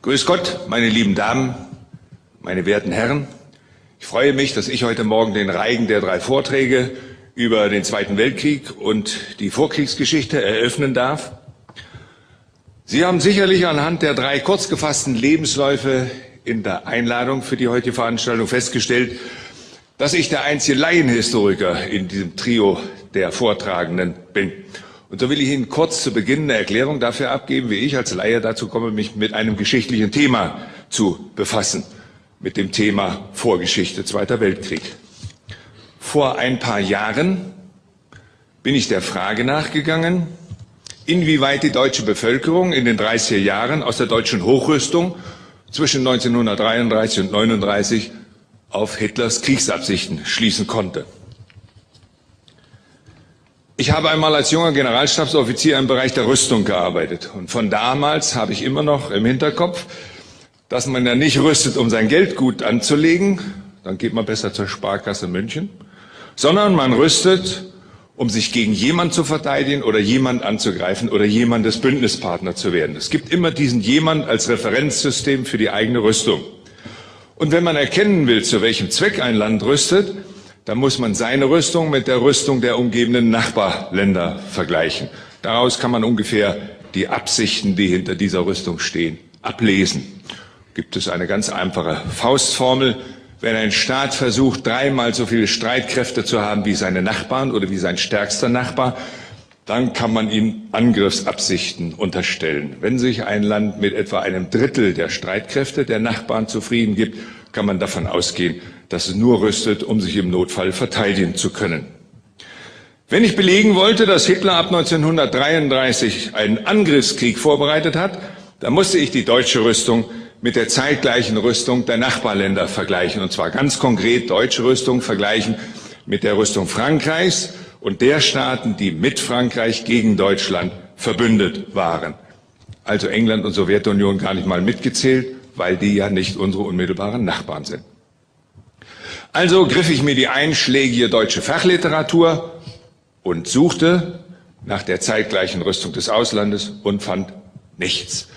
Grüß Gott, meine lieben Damen, meine werten Herren. Ich freue mich, dass ich heute Morgen den Reigen der 3 Vorträge über den Zweiten Weltkrieg und die Vorkriegsgeschichte eröffnen darf. Sie haben sicherlich anhand der 3 kurz gefassten Lebensläufe in der Einladung für die heutige Veranstaltung festgestellt, dass ich der einzige Laienhistoriker in diesem Trio der Vortragenden bin. Und so will ich Ihnen kurz zu Beginn eine Erklärung dafür abgeben, wie ich als Laie dazu komme, mich mit einem geschichtlichen Thema zu befassen, mit dem Thema Vorgeschichte Zweiter Weltkrieg. Vor ein paar Jahren bin ich der Frage nachgegangen, inwieweit die deutsche Bevölkerung in den 30er Jahren aus der deutschen Hochrüstung zwischen 1933 und 1939 auf Hitlers Kriegsabsichten schließen konnte. Ich habe einmal als junger Generalstabsoffizier im Bereich der Rüstung gearbeitet. Und von damals habe ich immer noch im Hinterkopf, dass man ja nicht rüstet, um sein Geld gut anzulegen, dann geht man besser zur Sparkasse München, sondern man rüstet, um sich gegen jemand zu verteidigen oder jemand anzugreifen oder jemandes Bündnispartner zu werden. Es gibt immer diesen jemand als Referenzsystem für die eigene Rüstung. Und wenn man erkennen will, zu welchem Zweck ein Land rüstet, dann muss man seine Rüstung mit der Rüstung der umgebenden Nachbarländer vergleichen. Daraus kann man ungefähr die Absichten, die hinter dieser Rüstung stehen, ablesen. Gibt es eine ganz einfache Faustformel. Wenn ein Staat versucht, 3-mal so viele Streitkräfte zu haben wie seine Nachbarn oder wie sein stärkster Nachbar, dann kann man ihm Angriffsabsichten unterstellen. Wenn sich ein Land mit etwa einem Drittel der Streitkräfte der Nachbarn zufrieden gibt, kann man davon ausgehen, dass es nur rüstet, um sich im Notfall verteidigen zu können. Wenn ich belegen wollte, dass Hitler ab 1933 einen Angriffskrieg vorbereitet hat, dann musste ich die deutsche Rüstung mit der zeitgleichen Rüstung der Nachbarländer vergleichen. Und zwar ganz konkret deutsche Rüstung vergleichen mit der Rüstung Frankreichs und der Staaten, die mit Frankreich gegen Deutschland verbündet waren. Also England und Sowjetunion gar nicht mal mitgezählt, weil die ja nicht unsere unmittelbaren Nachbarn sind. Also griff ich mir die einschlägige deutsche Fachliteratur und suchte nach der zeitgleichen Rüstung des Auslandes und fand nichts.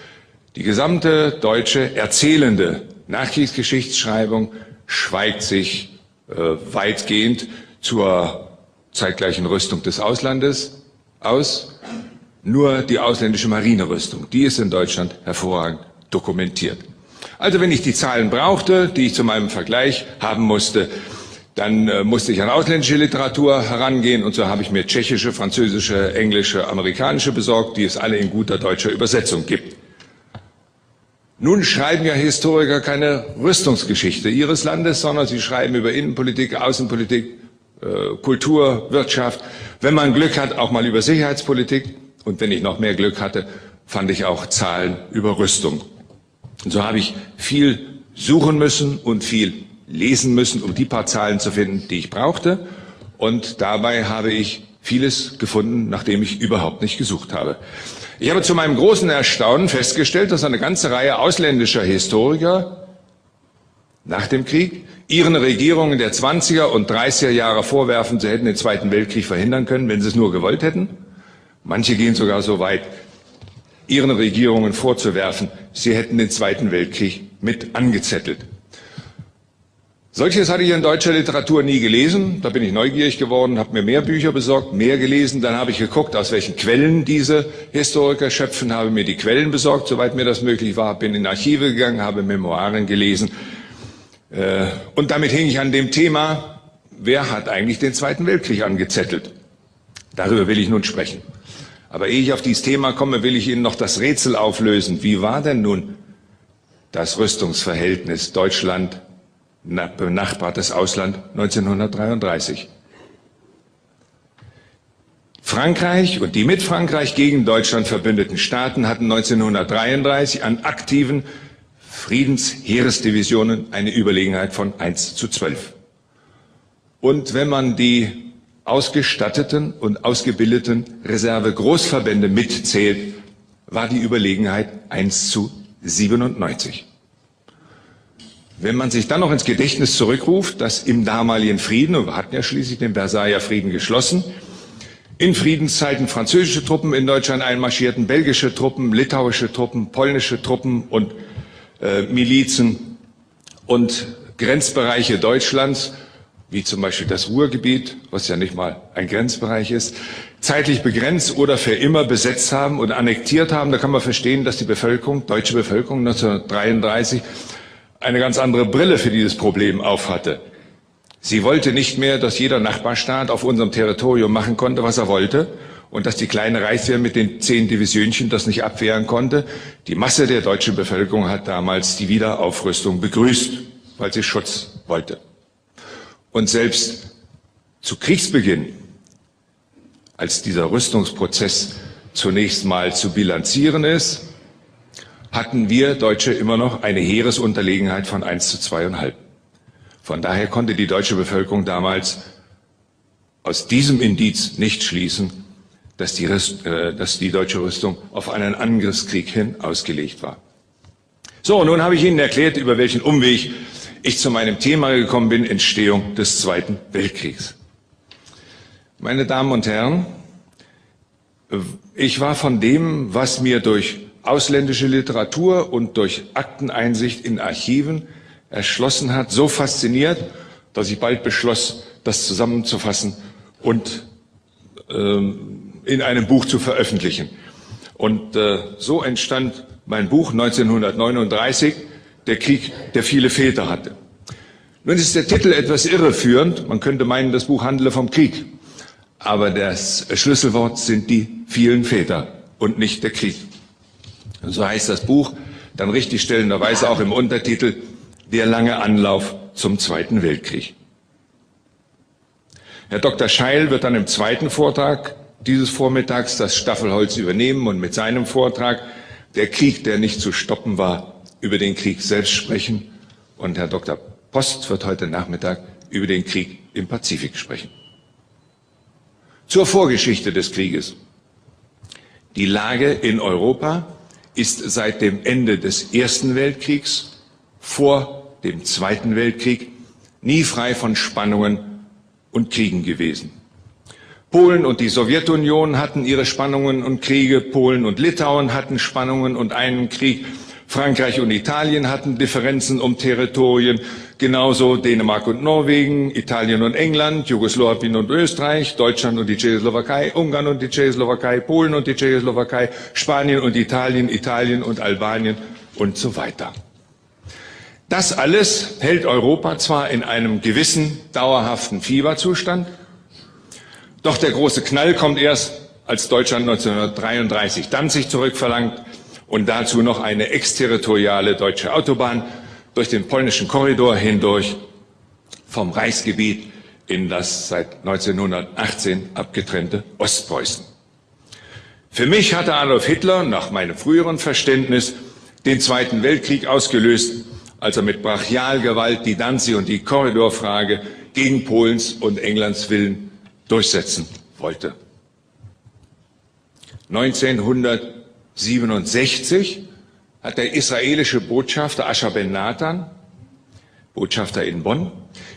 Die gesamte deutsche erzählende Nachkriegsgeschichtsschreibung schweigt sich weitgehend zur zeitgleichen Rüstung des Auslandes aus. Nur die ausländische Marinerüstung, die ist in Deutschland hervorragend dokumentiert. Also wenn ich die Zahlen brauchte, die ich zu meinem Vergleich haben musste, dann musste ich an ausländische Literatur herangehen und so habe ich mir tschechische, französische, englische, amerikanische besorgt, die es alle in guter deutscher Übersetzung gibt. Nun schreiben ja Historiker keine Rüstungsgeschichte ihres Landes, sondern sie schreiben über Innenpolitik, Außenpolitik, Kultur, Wirtschaft, wenn man Glück hat, auch mal über Sicherheitspolitik. Und wenn ich noch mehr Glück hatte, fand ich auch Zahlen über Rüstung. Und so habe ich viel suchen müssen und viel lesen müssen, um die paar Zahlen zu finden, die ich brauchte. Und dabei habe ich vieles gefunden, nachdem ich überhaupt nicht gesucht habe. Ich habe zu meinem großen Erstaunen festgestellt, dass eine ganze Reihe ausländischer Historiker nach dem Krieg ihren Regierungen der 20er und 30er Jahre vorwerfen, sie hätten den Zweiten Weltkrieg verhindern können, wenn sie es nur gewollt hätten. Manche gehen sogar so weit, ihren Regierungen vorzuwerfen, sie hätten den Zweiten Weltkrieg mit angezettelt. Solches hatte ich in deutscher Literatur nie gelesen. Da bin ich neugierig geworden, habe mir mehr Bücher besorgt, mehr gelesen. Dann habe ich geguckt, aus welchen Quellen diese Historiker schöpfen, habe mir die Quellen besorgt, soweit mir das möglich war, bin in Archive gegangen, habe Memoiren gelesen. Und damit hing ich an dem Thema, wer hat eigentlich den Zweiten Weltkrieg angezettelt? Darüber will ich nun sprechen. Aber ehe ich auf dieses Thema komme, will ich Ihnen noch das Rätsel auflösen. Wie war denn nun das Rüstungsverhältnis Deutschland, benachbartes Ausland 1933? Frankreich und die mit Frankreich gegen Deutschland verbündeten Staaten hatten 1933 an aktiven Friedensheeresdivisionen eine Überlegenheit von 1:12. Und wenn man die ausgestatteten und ausgebildeten Reserve-Großverbände mitzählt, war die Überlegenheit 1:97. Wenn man sich dann noch ins Gedächtnis zurückruft, dass im damaligen Frieden, und wir hatten ja schließlich den Versailler Frieden geschlossen, in Friedenszeiten französische Truppen in Deutschland einmarschierten, belgische Truppen, litauische Truppen, polnische Truppen und Milizen und Grenzbereiche Deutschlands, wie zum Beispiel das Ruhrgebiet, was ja nicht mal ein Grenzbereich ist, zeitlich begrenzt oder für immer besetzt haben und annektiert haben. Da kann man verstehen, dass die Bevölkerung, deutsche Bevölkerung 1933 eine ganz andere Brille für dieses Problem aufhatte. Sie wollte nicht mehr, dass jeder Nachbarstaat auf unserem Territorium machen konnte, was er wollte, und dass die kleine Reichswehr mit den 10 Divisionchen das nicht abwehren konnte. Die Masse der deutschen Bevölkerung hat damals die Wiederaufrüstung begrüßt, weil sie Schutz wollte. Und selbst zu Kriegsbeginn, als dieser Rüstungsprozess zunächst mal zu bilanzieren ist, hatten wir Deutsche immer noch eine Heeresunterlegenheit von 1:2,5. Von daher konnte die deutsche Bevölkerung damals aus diesem Indiz nicht schließen, dass die deutsche Rüstung auf einen Angriffskrieg hin ausgelegt war. So, nun habe ich Ihnen erklärt, über welchen Umweg ich zu meinem Thema gekommen bin, Entstehung des Zweiten Weltkriegs. Meine Damen und Herren, ich war von dem, was mir durch ausländische Literatur und durch Akteneinsicht in Archiven erschlossen hat, so fasziniert, dass ich bald beschloss, das zusammenzufassen und in einem Buch zu veröffentlichen. Und so entstand mein Buch 1939, Der Krieg, der viele Väter hatte. Nun ist der Titel etwas irreführend. Man könnte meinen, das Buch handele vom Krieg. Aber das Schlüsselwort sind die vielen Väter und nicht der Krieg. Und so heißt das Buch dann richtig stellenderweise auch im Untertitel Der lange Anlauf zum Zweiten Weltkrieg. Herr Dr. Scheil wird dann im zweiten Vortrag dieses Vormittags das Staffelholz übernehmen und mit seinem Vortrag Der Krieg, der nicht zu stoppen war, über den Krieg selbst sprechen. Und Herr Dr. Post wird heute Nachmittag über den Krieg im Pazifik sprechen. Zur Vorgeschichte des Krieges. Die Lage in Europa ist seit dem Ende des Ersten Weltkriegs, vor dem Zweiten Weltkrieg, nie frei von Spannungen und Kriegen gewesen. Polen und die Sowjetunion hatten ihre Spannungen und Kriege, Polen und Litauen hatten Spannungen und einen Krieg, Frankreich und Italien hatten Differenzen um Territorien, genauso Dänemark und Norwegen, Italien und England, Jugoslawien und Österreich, Deutschland und die Tschechoslowakei, Ungarn und die Tschechoslowakei, Polen und die Tschechoslowakei, Spanien und Italien, Italien und Albanien und so weiter. Das alles hält Europa zwar in einem gewissen dauerhaften Fieberzustand, doch der große Knall kommt erst, als Deutschland 1933 Danzig zurückverlangt und dazu noch eine exterritoriale deutsche Autobahn durch den polnischen Korridor hindurch vom Reichsgebiet in das seit 1918 abgetrennte Ostpreußen. Für mich hatte Adolf Hitler nach meinem früheren Verständnis den Zweiten Weltkrieg ausgelöst, als er mit Brachialgewalt die Danzig- und die Korridorfrage gegen Polens und Englands Willen durchsetzen wollte. 1967 hat der israelische Botschafter Asher Ben Nathan, Botschafter in Bonn,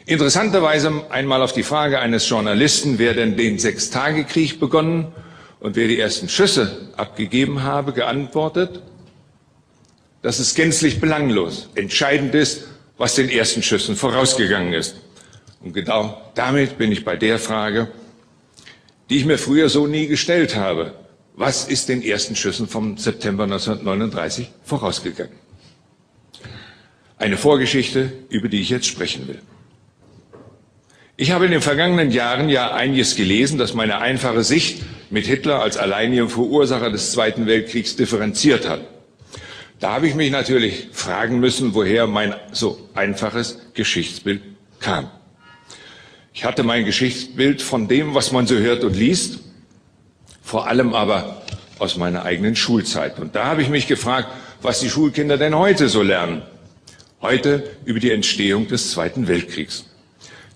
interessanterweise einmal auf die Frage eines Journalisten, wer denn den Sechstagekrieg begonnen und wer die ersten Schüsse abgegeben habe, geantwortet: Das ist gänzlich belanglos. Entscheidend ist, was den ersten Schüssen vorausgegangen ist. Und genau damit bin ich bei der Frage, die ich mir früher so nie gestellt habe. Was ist den ersten Schüssen vom September 1939 vorausgegangen? Eine Vorgeschichte, über die ich jetzt sprechen will. Ich habe in den vergangenen Jahren ja einiges gelesen, das meine einfache Sicht mit Hitler als alleinigem Verursacher des Zweiten Weltkriegs differenziert hat. Da habe ich mich natürlich fragen müssen, woher mein so einfaches Geschichtsbild kam. Ich hatte mein Geschichtsbild von dem, was man so hört und liest, vor allem aber aus meiner eigenen Schulzeit. Und da habe ich mich gefragt, was die Schulkinder denn heute so lernen. Heute über die Entstehung des Zweiten Weltkriegs.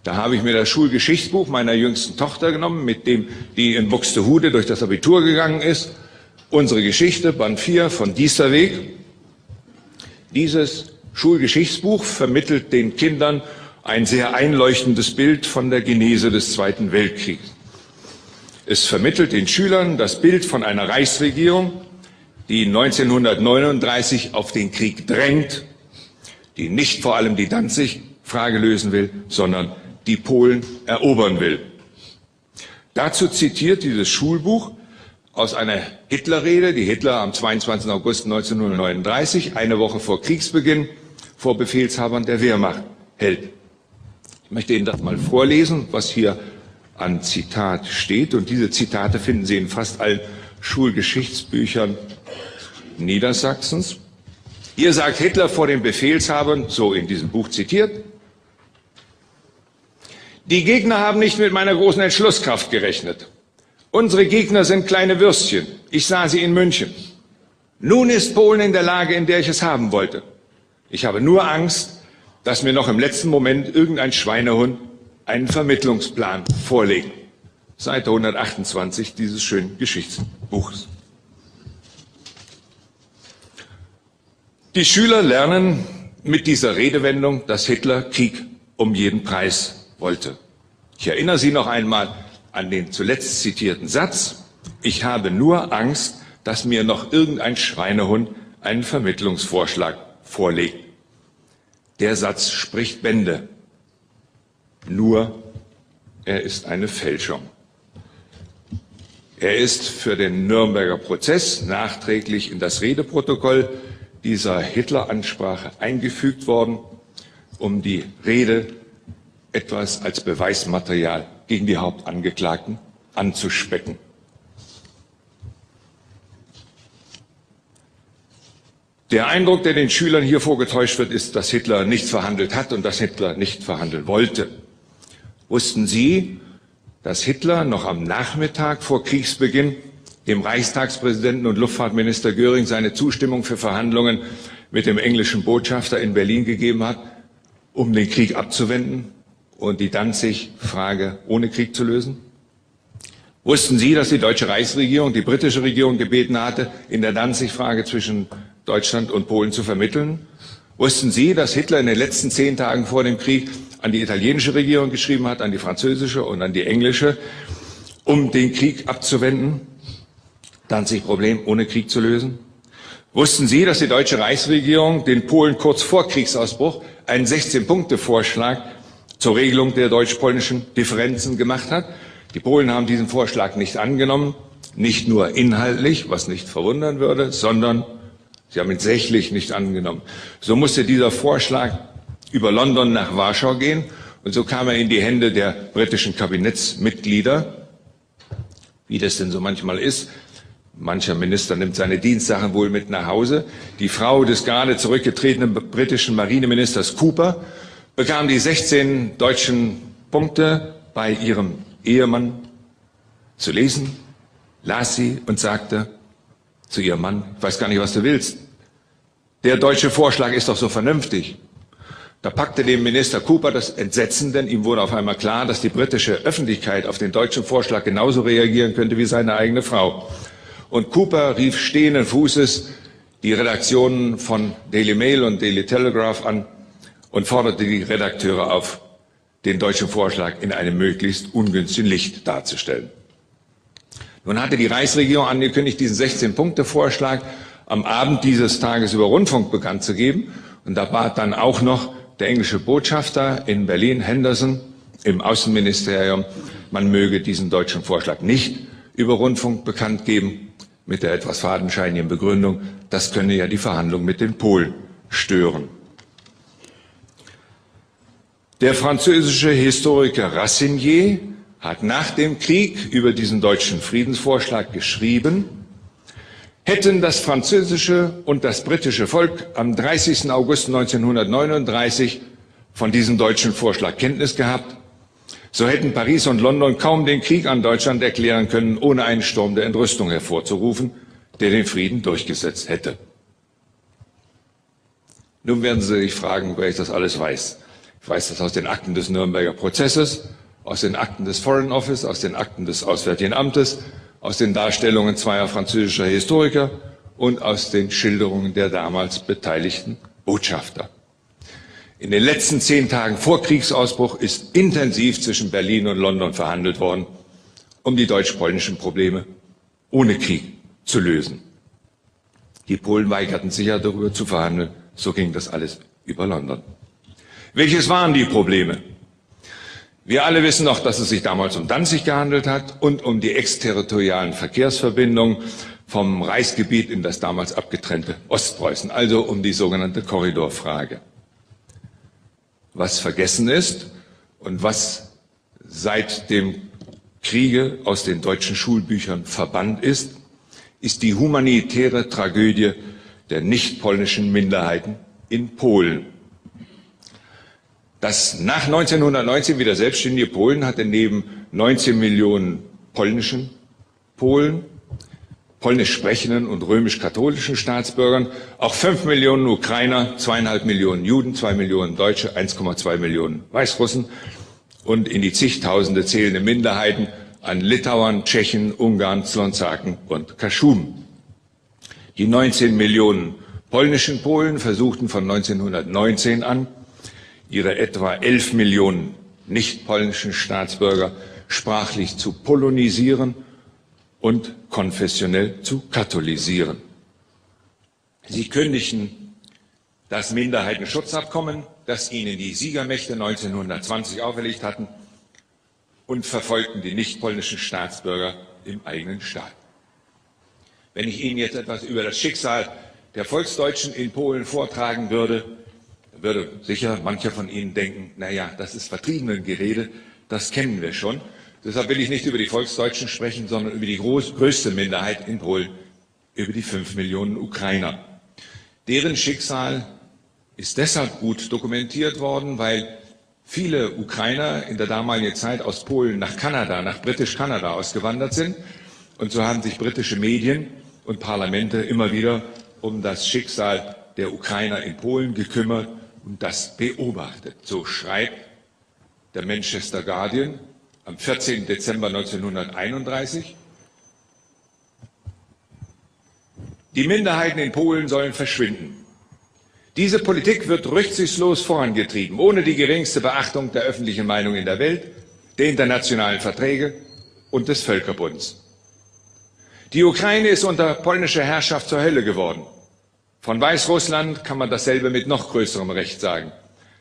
Da habe ich mir das Schulgeschichtsbuch meiner jüngsten Tochter genommen, mit dem die in Buxtehude durch das Abitur gegangen ist. Unsere Geschichte, Band 4 von Diesterweg. Dieses Schulgeschichtsbuch vermittelt den Kindern ein sehr einleuchtendes Bild von der Genese des Zweiten Weltkriegs. Es vermittelt den Schülern das Bild von einer Reichsregierung, die 1939 auf den Krieg drängt die nicht vor allem die Danzig-Frage lösen will, sondern die Polen erobern will. Dazu zitiert dieses Schulbuch aus einer Hitlerrede, die Hitler am 22. August 1939, eine Woche vor Kriegsbeginn, vor Befehlshabern der Wehrmacht hält. Ich möchte Ihnen das mal vorlesen, was hier an Zitat steht. Und diese Zitate finden Sie in fast allen Schulgeschichtsbüchern Niedersachsens. Hier sagt Hitler vor den Befehlshabern, so in diesem Buch zitiert: Die Gegner haben nicht mit meiner großen Entschlusskraft gerechnet. Unsere Gegner sind kleine Würstchen. Ich sah sie in München. Nun ist Polen in der Lage, in der ich es haben wollte. Ich habe nur Angst, dass mir noch im letzten Moment irgendein Schweinehund einen Vermittlungsplan vorlegt. Seite 128 dieses schönen Geschichtsbuches. Die Schüler lernen mit dieser Redewendung, dass Hitler Krieg um jeden Preis wollte. Ich erinnere Sie noch einmal an den zuletzt zitierten Satz: Ich habe nur Angst, dass mir noch irgendein Schweinehund einen Vermittlungsvorschlag vorlegt. Der Satz spricht Bände. Nur, er ist eine Fälschung. Er ist für den Nürnberger Prozess nachträglich in das Redeprotokoll dieser Hitler-Ansprache eingefügt worden, um die Rede etwas als Beweismaterial gegen die Hauptangeklagten anzuspecken. Der Eindruck, der den Schülern hier vorgetäuscht wird, ist, dass Hitler nichts verhandelt hat und dass Hitler nicht verhandeln wollte. Wussten Sie, dass Hitler noch am Nachmittag vor Kriegsbeginn dem Reichstagspräsidenten und Luftfahrtminister Göring seine Zustimmung für Verhandlungen mit dem englischen Botschafter in Berlin gegeben hat, um den Krieg abzuwenden und die Danzig-Frage ohne Krieg zu lösen? Wussten Sie, dass die deutsche Reichsregierung die britische Regierung gebeten hatte, in der Danzig-Frage zwischen Deutschland und Polen zu vermitteln? Wussten Sie, dass Hitler in den letzten 10 Tagen vor dem Krieg an die italienische Regierung geschrieben hat, an die französische und an die englische, um den Krieg abzuwenden, Danzig-Problem ohne Krieg zu lösen? Wussten Sie, dass die deutsche Reichsregierung den Polen kurz vor Kriegsausbruch einen 16-Punkte-Vorschlag zur Regelung der deutsch-polnischen Differenzen gemacht hat? Die Polen haben diesen Vorschlag nicht angenommen, nicht nur inhaltlich, was nicht verwundern würde, sondern sie haben ihn sächlich nicht angenommen. So musste dieser Vorschlag über London nach Warschau gehen und so kam er in die Hände der britischen Kabinettsmitglieder, wie das denn so manchmal ist. Mancher Minister nimmt seine Dienstsachen wohl mit nach Hause. Die Frau des gerade zurückgetretenen britischen Marineministers Cooper bekam die 16 deutschen Punkte bei ihrem Ehemann zu lesen, las sie und sagte zu ihrem Mann: Ich weiß gar nicht, was du willst. Der deutsche Vorschlag ist doch so vernünftig. Da packte dem Minister Cooper das Entsetzen, denn ihm wurde auf einmal klar, dass die britische Öffentlichkeit auf den deutschen Vorschlag genauso reagieren könnte wie seine eigene Frau. Und Cooper rief stehenden Fußes die Redaktionen von Daily Mail und Daily Telegraph an und forderte die Redakteure auf, den deutschen Vorschlag in einem möglichst ungünstigen Licht darzustellen. Nun hatte die Reichsregierung angekündigt, diesen 16-Punkte-Vorschlag am Abend dieses Tages über Rundfunk bekannt zu geben. Und da bat dann auch noch der englische Botschafter in Berlin, Henderson, im Außenministerium, man möge diesen deutschen Vorschlag nicht über Rundfunk bekannt geben, mit der etwas fadenscheinigen Begründung, das könne ja die Verhandlungen mit den Polen stören. Der französische Historiker Racinier hat nach dem Krieg über diesen deutschen Friedensvorschlag geschrieben: Hätten das französische und das britische Volk am 30. August 1939 von diesem deutschen Vorschlag Kenntnis gehabt, so hätten Paris und London kaum den Krieg an Deutschland erklären können, ohne einen Sturm der Entrüstung hervorzurufen, der den Frieden durchgesetzt hätte. Nun werden Sie sich fragen, wer ich das alles weiß. Ich weiß das aus den Akten des Nürnberger Prozesses, aus den Akten des Foreign Office, aus den Akten des Auswärtigen Amtes, aus den Darstellungen zweier französischer Historiker und aus den Schilderungen der damals beteiligten Botschafter. In den letzten 10 Tagen vor Kriegsausbruch ist intensiv zwischen Berlin und London verhandelt worden, um die deutsch-polnischen Probleme ohne Krieg zu lösen. Die Polen weigerten sich ja darüber zu verhandeln, so ging das alles über London. Welches waren die Probleme? Wir alle wissen noch, dass es sich damals um Danzig gehandelt hat und um die exterritorialen Verkehrsverbindungen vom Reichsgebiet in das damals abgetrennte Ostpreußen, also um die sogenannte Korridorfrage. Was vergessen ist und was seit dem Kriege aus den deutschen Schulbüchern verbannt ist, ist die humanitäre Tragödie der nicht-polnischen Minderheiten in Polen. Das nach 1919 wieder selbstständige Polen hatte neben 19 Millionen polnischen Polen, polnisch sprechenden und römisch-katholischen Staatsbürgern auch 5 Millionen Ukrainer, 2,5 Millionen Juden, 2 Millionen Deutsche, 1,2 Millionen Weißrussen und in die zigtausende zählende Minderheiten an Litauern, Tschechen, Ungarn, Slonzaken und Kaschuben. Die 19 Millionen polnischen Polen versuchten von 1919 an, ihre etwa 11 Millionen nicht-polnischen Staatsbürger sprachlich zu polonisieren und konfessionell zu katholisieren. Sie kündigten das Minderheitenschutzabkommen, das ihnen die Siegermächte 1920 auferlegt hatten, und verfolgten die nicht-polnischen Staatsbürger im eigenen Staat. Wenn ich Ihnen jetzt etwas über das Schicksal der Volksdeutschen in Polen vortragen würde, würde sicher mancher von Ihnen denken, naja, das ist Vertriebenengerede, das kennen wir schon. Deshalb will ich nicht über die Volksdeutschen sprechen, sondern über die größte Minderheit in Polen, über die 5 Millionen Ukrainer. Deren Schicksal ist deshalb gut dokumentiert worden, weil viele Ukrainer in der damaligen Zeit aus Polen nach Kanada, nach Britisch-Kanada ausgewandert sind. Und so haben sich britische Medien und Parlamente immer wieder um das Schicksal der Ukrainer in Polen gekümmert und das beobachtet. So schreibt der Manchester Guardian am 14. Dezember 1931. Die Minderheiten in Polen sollen verschwinden. Diese Politik wird rücksichtslos vorangetrieben, ohne die geringste Beachtung der öffentlichen Meinung in der Welt, der internationalen Verträge und des Völkerbunds. Die Ukraine ist unter polnischer Herrschaft zur Hölle geworden. Von Weißrussland kann man dasselbe mit noch größerem Recht sagen.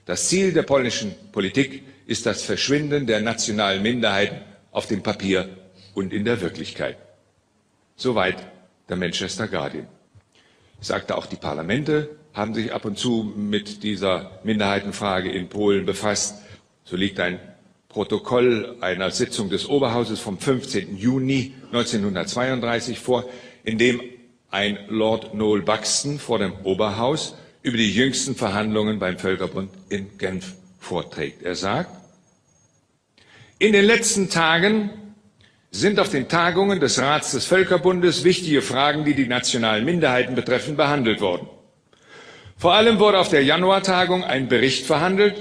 Das Ziel der polnischen Politik ist das Verschwinden der nationalen Minderheiten auf dem Papier und in der Wirklichkeit. Soweit der Manchester Guardian. Ich sagte, auch die Parlamente haben sich ab und zu mit dieser Minderheitenfrage in Polen befasst. So liegt ein Protokoll einer Sitzung des Oberhauses vom 15. Juni 1932 vor, in dem ein Lord Noel Buxton vor dem Oberhaus über die jüngsten Verhandlungen beim Völkerbund in Genf vorträgt. Er sagt, in den letzten Tagen sind auf den Tagungen des Rats des Völkerbundes wichtige Fragen, die die nationalen Minderheiten betreffen, behandelt worden. Vor allem wurde auf der Januartagung ein Bericht verhandelt,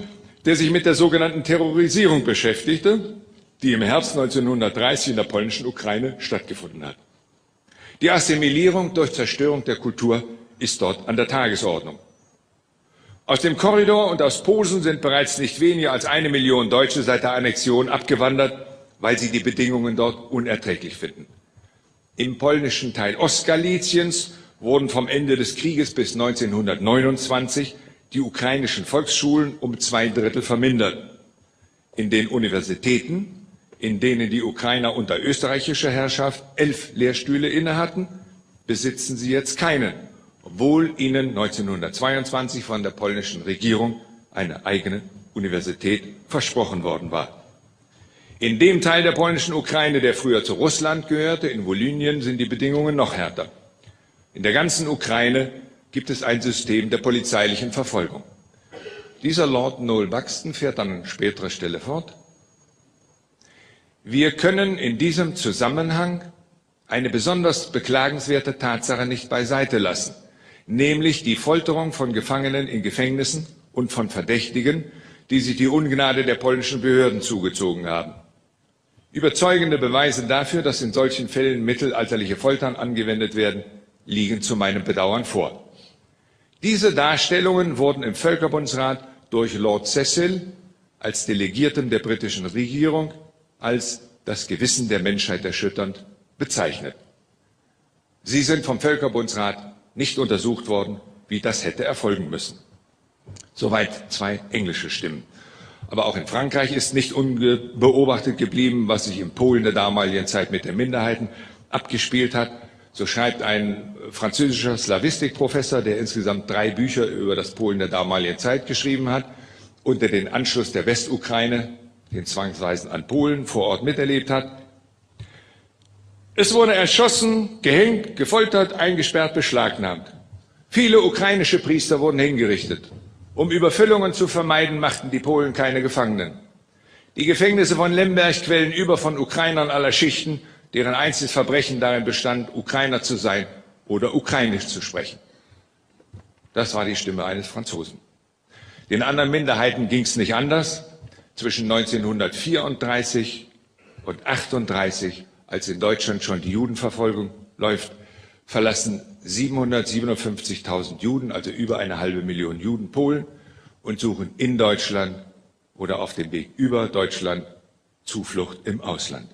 der sich mit der sogenannten Terrorisierung beschäftigte, die im Herbst 1930 in der polnischen Ukraine stattgefunden hat. Die Assimilierung durch Zerstörung der Kultur ist dort an der Tagesordnung. Aus dem Korridor und aus Posen sind bereits nicht weniger als 1 Million Deutsche seit der Annexion abgewandert, weil sie die Bedingungen dort unerträglich finden. Im polnischen Teil Ostgaliziens wurden vom Ende des Krieges bis 1929 die ukrainischen Volksschulen um 2/3 vermindert. In den Universitäten, in denen die Ukrainer unter österreichischer Herrschaft 11 Lehrstühle innehatten, besitzen sie jetzt keinen, obwohl ihnen 1922 von der polnischen Regierung eine eigene Universität versprochen worden war. In dem Teil der polnischen Ukraine, der früher zu Russland gehörte, in Volynien, sind die Bedingungen noch härter. In der ganzen Ukraine gibt es ein System der polizeilichen Verfolgung. Dieser Lord Noel Buxton fährt dann an späterer Stelle fort. Wir können in diesem Zusammenhang eine besonders beklagenswerte Tatsache nicht beiseite lassen, nämlich die Folterung von Gefangenen in Gefängnissen und von Verdächtigen, die sich die Ungnade der polnischen Behörden zugezogen haben. Überzeugende Beweise dafür, dass in solchen Fällen mittelalterliche Foltern angewendet werden, liegen zu meinem Bedauern vor. Diese Darstellungen wurden im Völkerbundsrat durch Lord Cecil als Delegierten der britischen Regierung als das Gewissen der Menschheit erschütternd bezeichnet. Sie sind vom Völkerbundsrat nicht untersucht worden, wie das hätte erfolgen müssen. Soweit zwei englische Stimmen. Aber auch in Frankreich ist nicht unbeobachtet geblieben, was sich in Polen der damaligen Zeit mit den Minderheiten abgespielt hat. So schreibt ein französischer Slawistikprofessor, der insgesamt 3 Bücher über das Polen der damaligen Zeit geschrieben hat, unter den Anschluss der Westukraine, den Zwangsweisen an Polen, vor Ort miterlebt hat. Es wurde erschossen, gehängt, gefoltert, eingesperrt, beschlagnahmt. Viele ukrainische Priester wurden hingerichtet. Um Überfüllungen zu vermeiden, machten die Polen keine Gefangenen. Die Gefängnisse von Lemberg quellen über von Ukrainern aller Schichten, deren einziges Verbrechen darin bestand, Ukrainer zu sein oder Ukrainisch zu sprechen. Das war die Stimme eines Franzosen. Den anderen Minderheiten ging es nicht anders. Zwischen 1934 und 1938, als in Deutschland schon die Judenverfolgung läuft, verlassen 757.000 Juden, also über 500.000 Juden, Polen und suchen in Deutschland oder auf dem Weg über Deutschland Zuflucht im Ausland.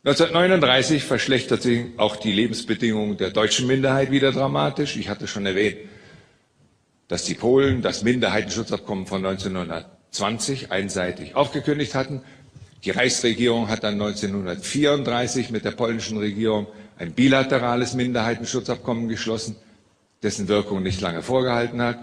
1939 verschlechtert sich auch die Lebensbedingungen der deutschen Minderheit wieder dramatisch. Ich hatte schon erwähnt, dass die Polen das Minderheitenschutzabkommen von 1920 einseitig aufgekündigt hatten. Die Reichsregierung hat dann 1934 mit der polnischen Regierung ein bilaterales Minderheitenschutzabkommen geschlossen, dessen Wirkung nicht lange vorgehalten hat.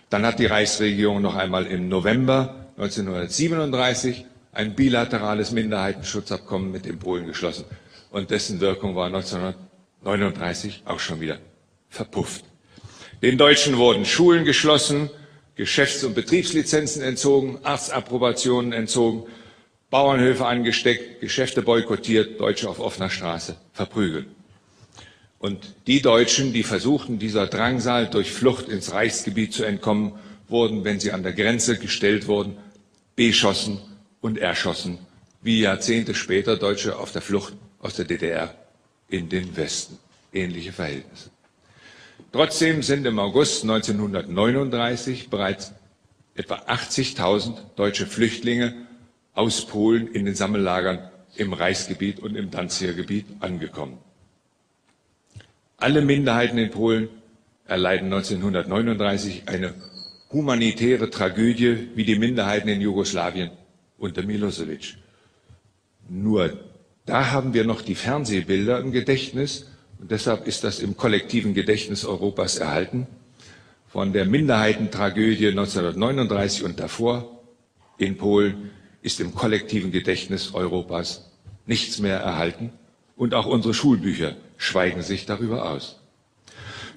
Dann hat die Reichsregierung noch einmal im November 1937 ein bilaterales Minderheitenschutzabkommen mit den Polen geschlossen und dessen Wirkung war 1939 auch schon wieder verpufft. Den Deutschen wurden Schulen geschlossen, Geschäfts- und Betriebslizenzen entzogen, Arztapprobationen entzogen, Bauernhöfe angesteckt, Geschäfte boykottiert, Deutsche auf offener Straße verprügelt. Und die Deutschen, die versuchten, dieser Drangsal durch Flucht ins Reichsgebiet zu entkommen, wurden, wenn sie an der Grenze gestellt wurden, beschossen und erschossen, wie Jahrzehnte später Deutsche auf der Flucht aus der DDR in den Westen. Ähnliche Verhältnisse. Trotzdem sind im August 1939 bereits etwa 80.000 deutsche Flüchtlinge aus Polen in den Sammellagern im Reichsgebiet und im Danziger Gebiet angekommen. Alle Minderheiten in Polen erleiden 1939 eine humanitäre Tragödie wie die Minderheiten in Jugoslawien unter Milosevic. Nur da haben wir noch die Fernsehbilder im Gedächtnis und deshalb ist das im kollektiven Gedächtnis Europas erhalten. Von der Minderheitentragödie 1939 und davor in Polen ist im kollektiven Gedächtnis Europas nichts mehr erhalten und auch unsere Schulbücher schweigen sich darüber aus.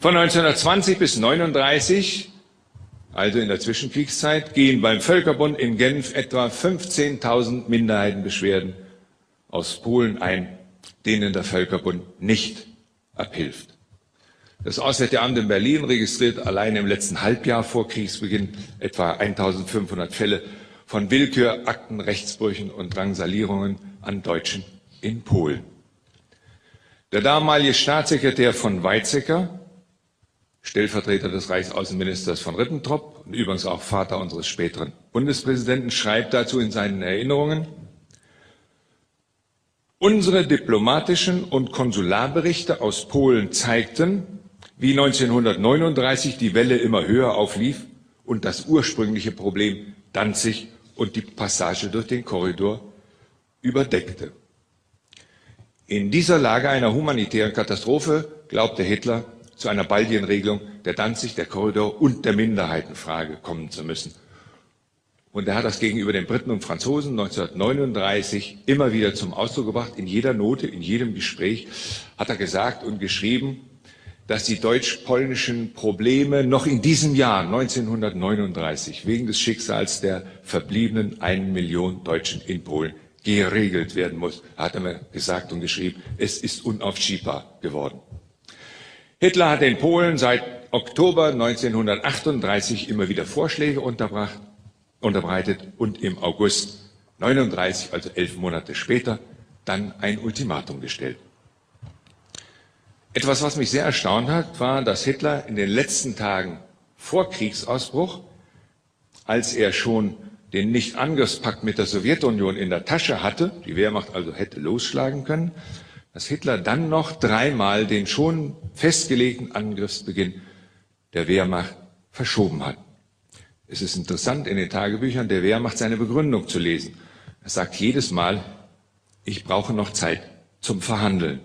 Von 1920 bis 1939, also in der Zwischenkriegszeit, gehen beim Völkerbund in Genf etwa 15.000 Minderheitenbeschwerden aus Polen ein, denen der Völkerbund nicht abhilft. Das Auswärtige Amt in Berlin registriert allein im letzten Halbjahr vor Kriegsbeginn etwa 1.500 Fälle von Willkür, Akten, Rechtsbrüchen und Drangsalierungen an Deutschen in Polen. Der damalige Staatssekretär von Weizsäcker, Stellvertreter des Reichsaußenministers von Ribbentrop und übrigens auch Vater unseres späteren Bundespräsidenten, schreibt dazu in seinen Erinnerungen: Unsere diplomatischen und Konsularberichte aus Polen zeigten, wie 1939 die Welle immer höher auflief und das ursprüngliche Problem Danzig und die Passage durch den Korridor überdeckte. In dieser Lage einer humanitären Katastrophe glaubte Hitler, zu einer baldigen Regelung der Danzig-, der Korridor- und der Minderheitenfrage kommen zu müssen. Und er hat das gegenüber den Briten und Franzosen 1939 immer wieder zum Ausdruck gebracht. In jeder Note, in jedem Gespräch hat er gesagt und geschrieben, dass die deutsch-polnischen Probleme noch in diesem Jahr 1939 wegen des Schicksals der verbliebenen 1 Million Deutschen in Polen geregelt werden muss. Er hat immer gesagt und geschrieben, es ist unaufschiebbar geworden. Hitler hat in Polen seit Oktober 1938 immer wieder Vorschläge unterbreitet und im August 1939, also 11 Monate später, dann ein Ultimatum gestellt. Etwas, was mich sehr erstaunt hat, war, dass Hitler in den letzten Tagen vor Kriegsausbruch, als er schon den Nichtangriffspakt mit der Sowjetunion in der Tasche hatte, die Wehrmacht also hätte losschlagen können, dass Hitler dann noch 3-mal den schon festgelegten Angriffsbeginn der Wehrmacht verschoben hat. Es ist interessant, in den Tagebüchern der Wehrmacht seine Begründung zu lesen. Er sagt jedes Mal, ich brauche noch Zeit zum Verhandeln.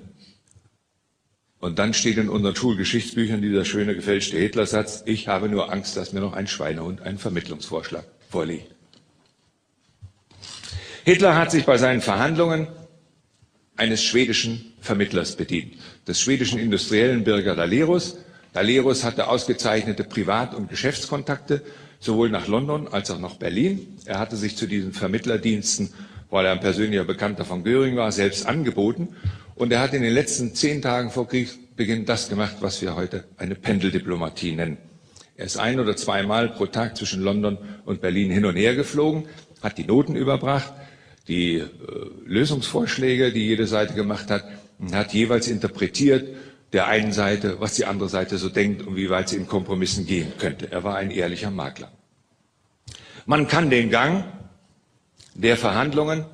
Und dann steht in unseren Schulgeschichtsbüchern dieser schöne gefälschte Hitlersatz, ich habe nur Angst, dass mir noch ein Schweinehund einen Vermittlungsvorschlag vorlegt. Hitler hat sich bei seinen Verhandlungen eines schwedischen Vermittlers bedient, des schwedischen Industriellen Birger Dahlérus. Dahlérus hatte ausgezeichnete Privat- und Geschäftskontakte, sowohl nach London als auch nach Berlin. Er hatte sich zu diesen Vermittlerdiensten, weil er ein persönlicher Bekannter von Göring war, selbst angeboten. Und er hat in den letzten 10 Tagen vor Kriegsbeginn das gemacht, was wir heute eine Pendeldiplomatie nennen. Er ist 1- oder 2-mal pro Tag zwischen London und Berlin hin und her geflogen, hat die Noten überbracht, die Lösungsvorschläge, die jede Seite gemacht hat, und hat jeweils interpretiert der einen Seite, was die andere Seite so denkt und wie weit sie in Kompromissen gehen könnte. Er war ein ehrlicher Makler. Man kann den Gang der Verhandlungen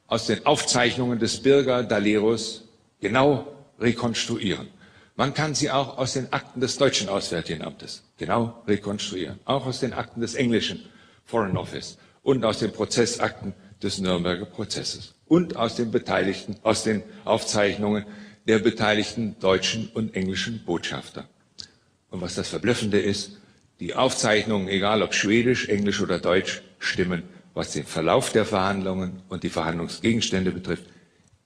aus den Aufzeichnungen des Birger Dahlérus genau rekonstruieren. Man kann sie auch aus den Akten des deutschen Auswärtigen Amtes genau rekonstruieren, auch aus den Akten des englischen Foreign Office und aus den Prozessakten des Nürnberger Prozesses und aus den Aufzeichnungen der beteiligten deutschen und englischen Botschafter. Und was das Verblüffende ist, die Aufzeichnungen, egal ob Schwedisch, Englisch oder Deutsch, stimmen, was den Verlauf der Verhandlungen und die Verhandlungsgegenstände betrifft,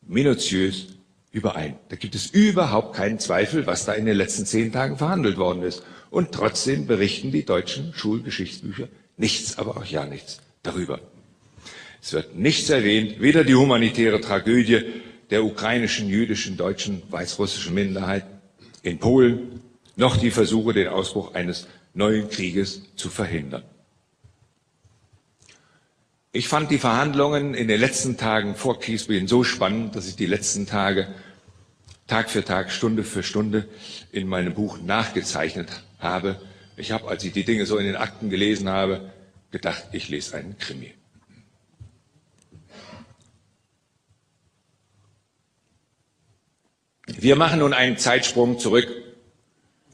minutiös überein. Da gibt es überhaupt keinen Zweifel, was da in den letzten 10 Tagen verhandelt worden ist. Und trotzdem berichten die deutschen Schulgeschichtsbücher nichts, aber auch ja nichts darüber. Es wird nichts erwähnt, weder die humanitäre Tragödie der ukrainischen, jüdischen, deutschen, weißrussischen Minderheit in Polen, noch die Versuche, den Ausbruch eines neuen Krieges zu verhindern. Ich fand die Verhandlungen in den letzten Tagen vor Kriegsbeginn so spannend, dass ich die letzten Tage Tag für Tag, Stunde für Stunde in meinem Buch nachgezeichnet habe. Ich habe, als ich die Dinge so in den Akten gelesen habe, gedacht, ich lese einen Krimi. Wir machen nun einen Zeitsprung zurück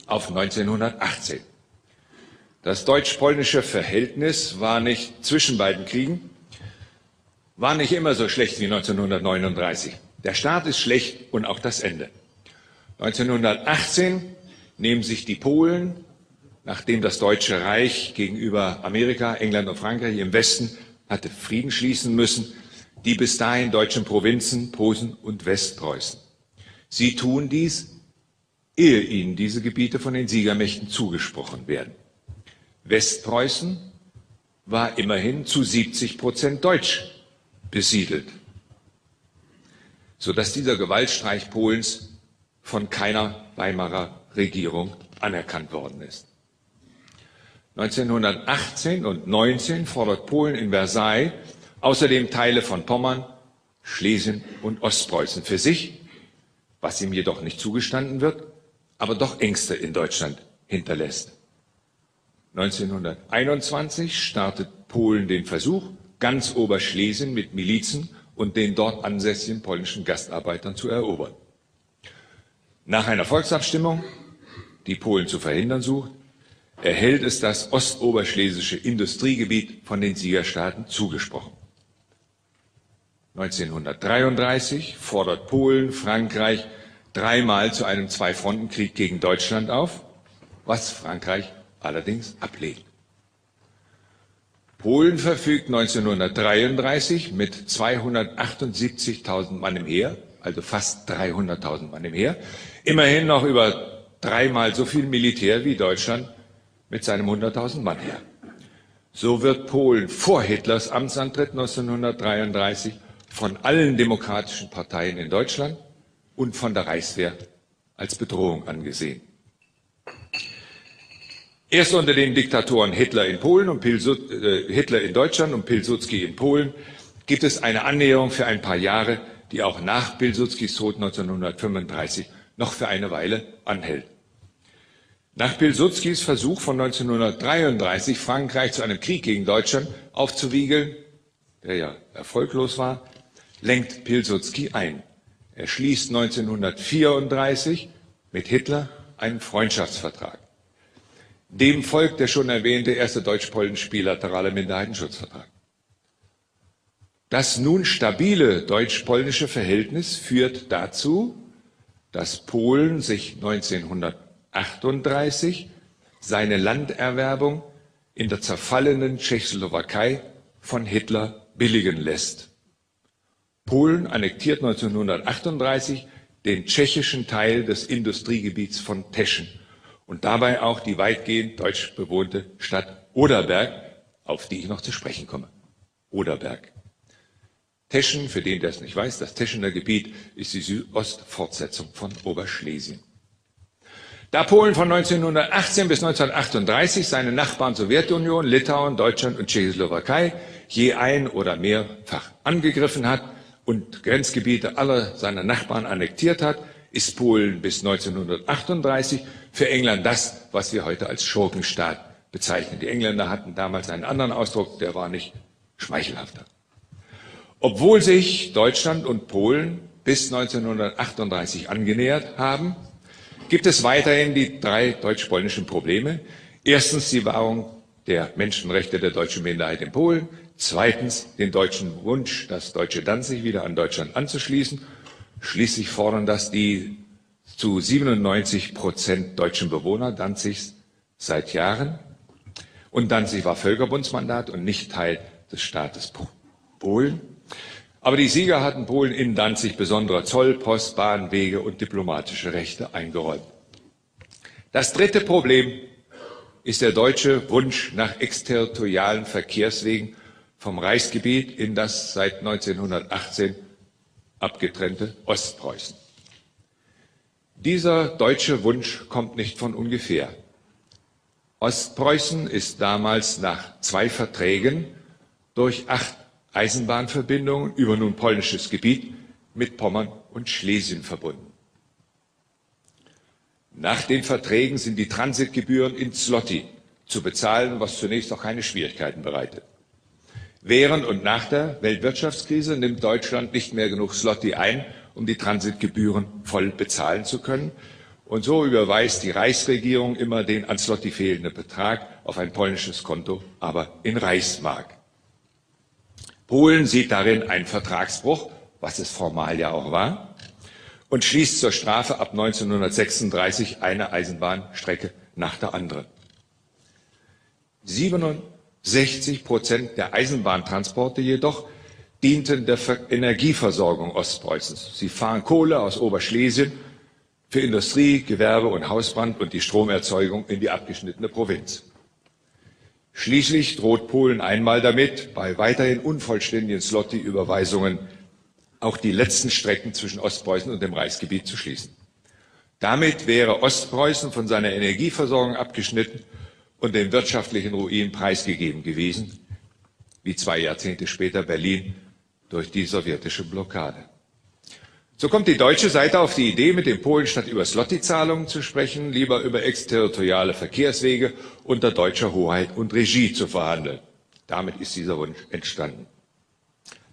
auf 1918. Das deutsch-polnische Verhältnis war nicht zwischen beiden Kriegen, war nicht immer so schlecht wie 1939. Der Start ist schlecht und auch das Ende. 1918 nehmen sich die Polen, nachdem das Deutsche Reich gegenüber Amerika, England und Frankreich im Westen hatte Frieden schließen müssen, die bis dahin deutschen Provinzen Posen und Westpreußen. Sie tun dies, ehe ihnen diese Gebiete von den Siegermächten zugesprochen werden. Westpreußen war immerhin zu 70% deutsch besiedelt, sodass dieser Gewaltstreich Polens von keiner Weimarer Regierung anerkannt worden ist. 1918 und 19 fordert Polen in Versailles außerdem Teile von Pommern, Schlesien und Ostpreußen für sich, was ihm jedoch nicht zugestanden wird, aber doch Ängste in Deutschland hinterlässt. 1921 startet Polen den Versuch, ganz Oberschlesien mit Milizen und den dort ansässigen polnischen Gastarbeitern zu erobern. Nach einer Volksabstimmung, die Polen zu verhindern sucht, erhält es das ostoberschlesische Industriegebiet von den Siegerstaaten zugesprochen. 1933 fordert Polen Frankreich 3-mal zu einem Zwei-Fronten-Krieg gegen Deutschland auf, was Frankreich allerdings ablehnt. Polen verfügt 1933 mit 278.000 Mann im Heer, also fast 300.000 Mann im Heer, immerhin noch über 3-mal so viel Militär wie Deutschland mit seinem 100.000 Mann Heer. So wird Polen vor Hitlers Amtsantritt 1933 von allen demokratischen Parteien in Deutschland und von der Reichswehr als Bedrohung angesehen. Erst unter den Diktatoren Hitler in Polen und Hitler in Deutschland und Pilsudski in Polen gibt es eine Annäherung für ein paar Jahre, die auch nach Pilsudskis Tod 1935 noch für eine Weile anhält. Nach Pilsudskis Versuch von 1933, Frankreich zu einem Krieg gegen Deutschland aufzuwiegeln, der ja erfolglos war, lenkt Pilsudski ein. Er schließt 1934 mit Hitler einen Freundschaftsvertrag. Dem folgt der schon erwähnte erste deutsch-polnische bilaterale Minderheitenschutzvertrag. Das nun stabile deutsch-polnische Verhältnis führt dazu, dass Polen sich 1938 seine Landerwerbung in der zerfallenen Tschechoslowakei von Hitler billigen lässt. Polen annektiert 1938 den tschechischen Teil des Industriegebiets von Teschen und dabei auch die weitgehend deutsch bewohnte Stadt Oderberg, auf die ich noch zu sprechen komme. Oderberg. Teschen, für den, der es nicht weiß, das Teschener Gebiet ist die Südostfortsetzung von Oberschlesien. Da Polen von 1918 bis 1938 seine Nachbarn Sowjetunion, Litauen, Deutschland und Tschechoslowakei je ein- oder mehrfach angegriffen hat und Grenzgebiete aller seiner Nachbarn annektiert hat, ist Polen bis 1938 für England das, was wir heute als Schurkenstaat bezeichnen. Die Engländer hatten damals einen anderen Ausdruck, der war nicht schmeichelhafter. Obwohl sich Deutschland und Polen bis 1938 angenähert haben, gibt es weiterhin die drei deutsch-polnischen Probleme. Erstens die Wahrung der Menschenrechte der deutschen Minderheit in Polen. Zweitens den deutschen Wunsch, das deutsche Danzig wieder an Deutschland anzuschließen. Schließlich fordern das die zu 97% deutschen Bewohner Danzigs seit Jahren. Und Danzig war Völkerbundsmandat und nicht Teil des Staates Polen. Aber die Sieger hatten Polen in Danzig besondere Zoll-, Post-, Bahn-, Wege und diplomatische Rechte eingeräumt. Das dritte Problem ist der deutsche Wunsch nach exterritorialen Verkehrswegen vom Reichsgebiet in das seit 1918 abgetrennte Ostpreußen. Dieser deutsche Wunsch kommt nicht von ungefähr. Ostpreußen ist damals nach 2 Verträgen durch 8 Eisenbahnverbindungen über nun polnisches Gebiet mit Pommern und Schlesien verbunden. Nach den Verträgen sind die Transitgebühren in Zloty zu bezahlen, was zunächst auch keine Schwierigkeiten bereitet. Während und nach der Weltwirtschaftskrise nimmt Deutschland nicht mehr genug Zloty ein, um die Transitgebühren voll bezahlen zu können. Und so überweist die Reichsregierung immer den an Zloty fehlenden Betrag auf ein polnisches Konto, aber in Reichsmark. Polen sieht darin einen Vertragsbruch, was es formal ja auch war, und schließt zur Strafe ab 1936 eine Eisenbahnstrecke nach der anderen. 67% der Eisenbahntransporte jedoch dienten der Energieversorgung Ostpreußens. Sie fahren Kohle aus Oberschlesien für Industrie, Gewerbe und Hausbrand und die Stromerzeugung in die abgeschnittene Provinz. Schließlich droht Polen einmal damit, bei weiterhin unvollständigen Zloty-Überweisungen auch die letzten Strecken zwischen Ostpreußen und dem Reichsgebiet zu schließen. Damit wäre Ostpreußen von seiner Energieversorgung abgeschnitten und dem wirtschaftlichen Ruin preisgegeben gewesen, wie 2 Jahrzehnte später Berlin durch die sowjetische Blockade. So kommt die deutsche Seite auf die Idee, mit den Polen statt über Zloty-Zahlungen zu sprechen, lieber über exterritoriale Verkehrswege unter deutscher Hoheit und Regie zu verhandeln. Damit ist dieser Wunsch entstanden.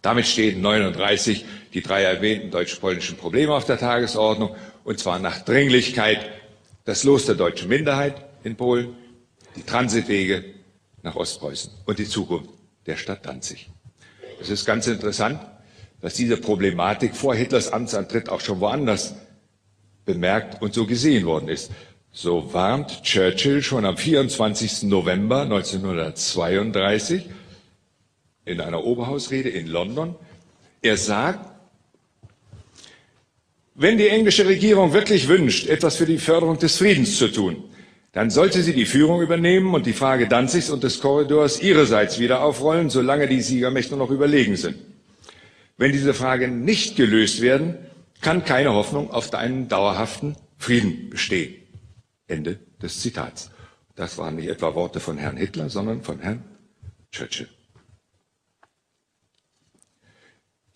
Damit stehen 1939 die 3 erwähnten deutsch-polnischen Probleme auf der Tagesordnung, und zwar nach Dringlichkeit das Los der deutschen Minderheit in Polen, die Transitwege nach Ostpreußen und die Zukunft der Stadt Danzig. Es ist ganz interessant, dass diese Problematik vor Hitlers Amtsantritt auch schon woanders bemerkt und so gesehen worden ist. So warnt Churchill schon am 24. November 1932 in einer Oberhausrede in London. Er sagt, wenn die englische Regierung wirklich wünscht, etwas für die Förderung des Friedens zu tun, dann sollte sie die Führung übernehmen und die Frage Danzigs und des Korridors ihrerseits wieder aufrollen, solange die Siegermächte noch überlegen sind. Wenn diese Fragen nicht gelöst werden, kann keine Hoffnung auf einen dauerhaften Frieden bestehen. Ende des Zitats. Das waren nicht etwa Worte von Herrn Hitler, sondern von Herrn Churchill.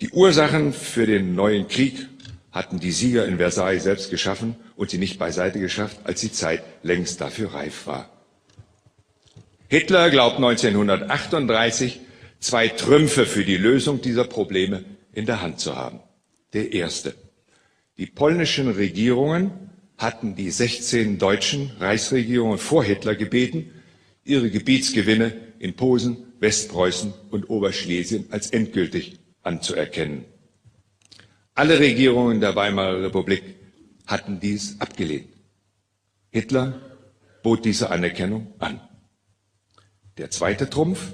Die Ursachen für den neuen Krieg hatten die Sieger in Versailles selbst geschaffen und sie nicht beiseite geschafft, als die Zeit längst dafür reif war. Hitler glaubt 1938, 2 Trümpfe für die Lösung dieser Probleme in der Hand zu haben. Der erste: Die polnischen Regierungen hatten die 16 deutschen Reichsregierungen vor Hitler gebeten, ihre Gebietsgewinne in Posen, Westpreußen und Oberschlesien als endgültig anzuerkennen. Alle Regierungen der Weimarer Republik hatten dies abgelehnt. Hitler bot diese Anerkennung an. Der zweite Trumpf: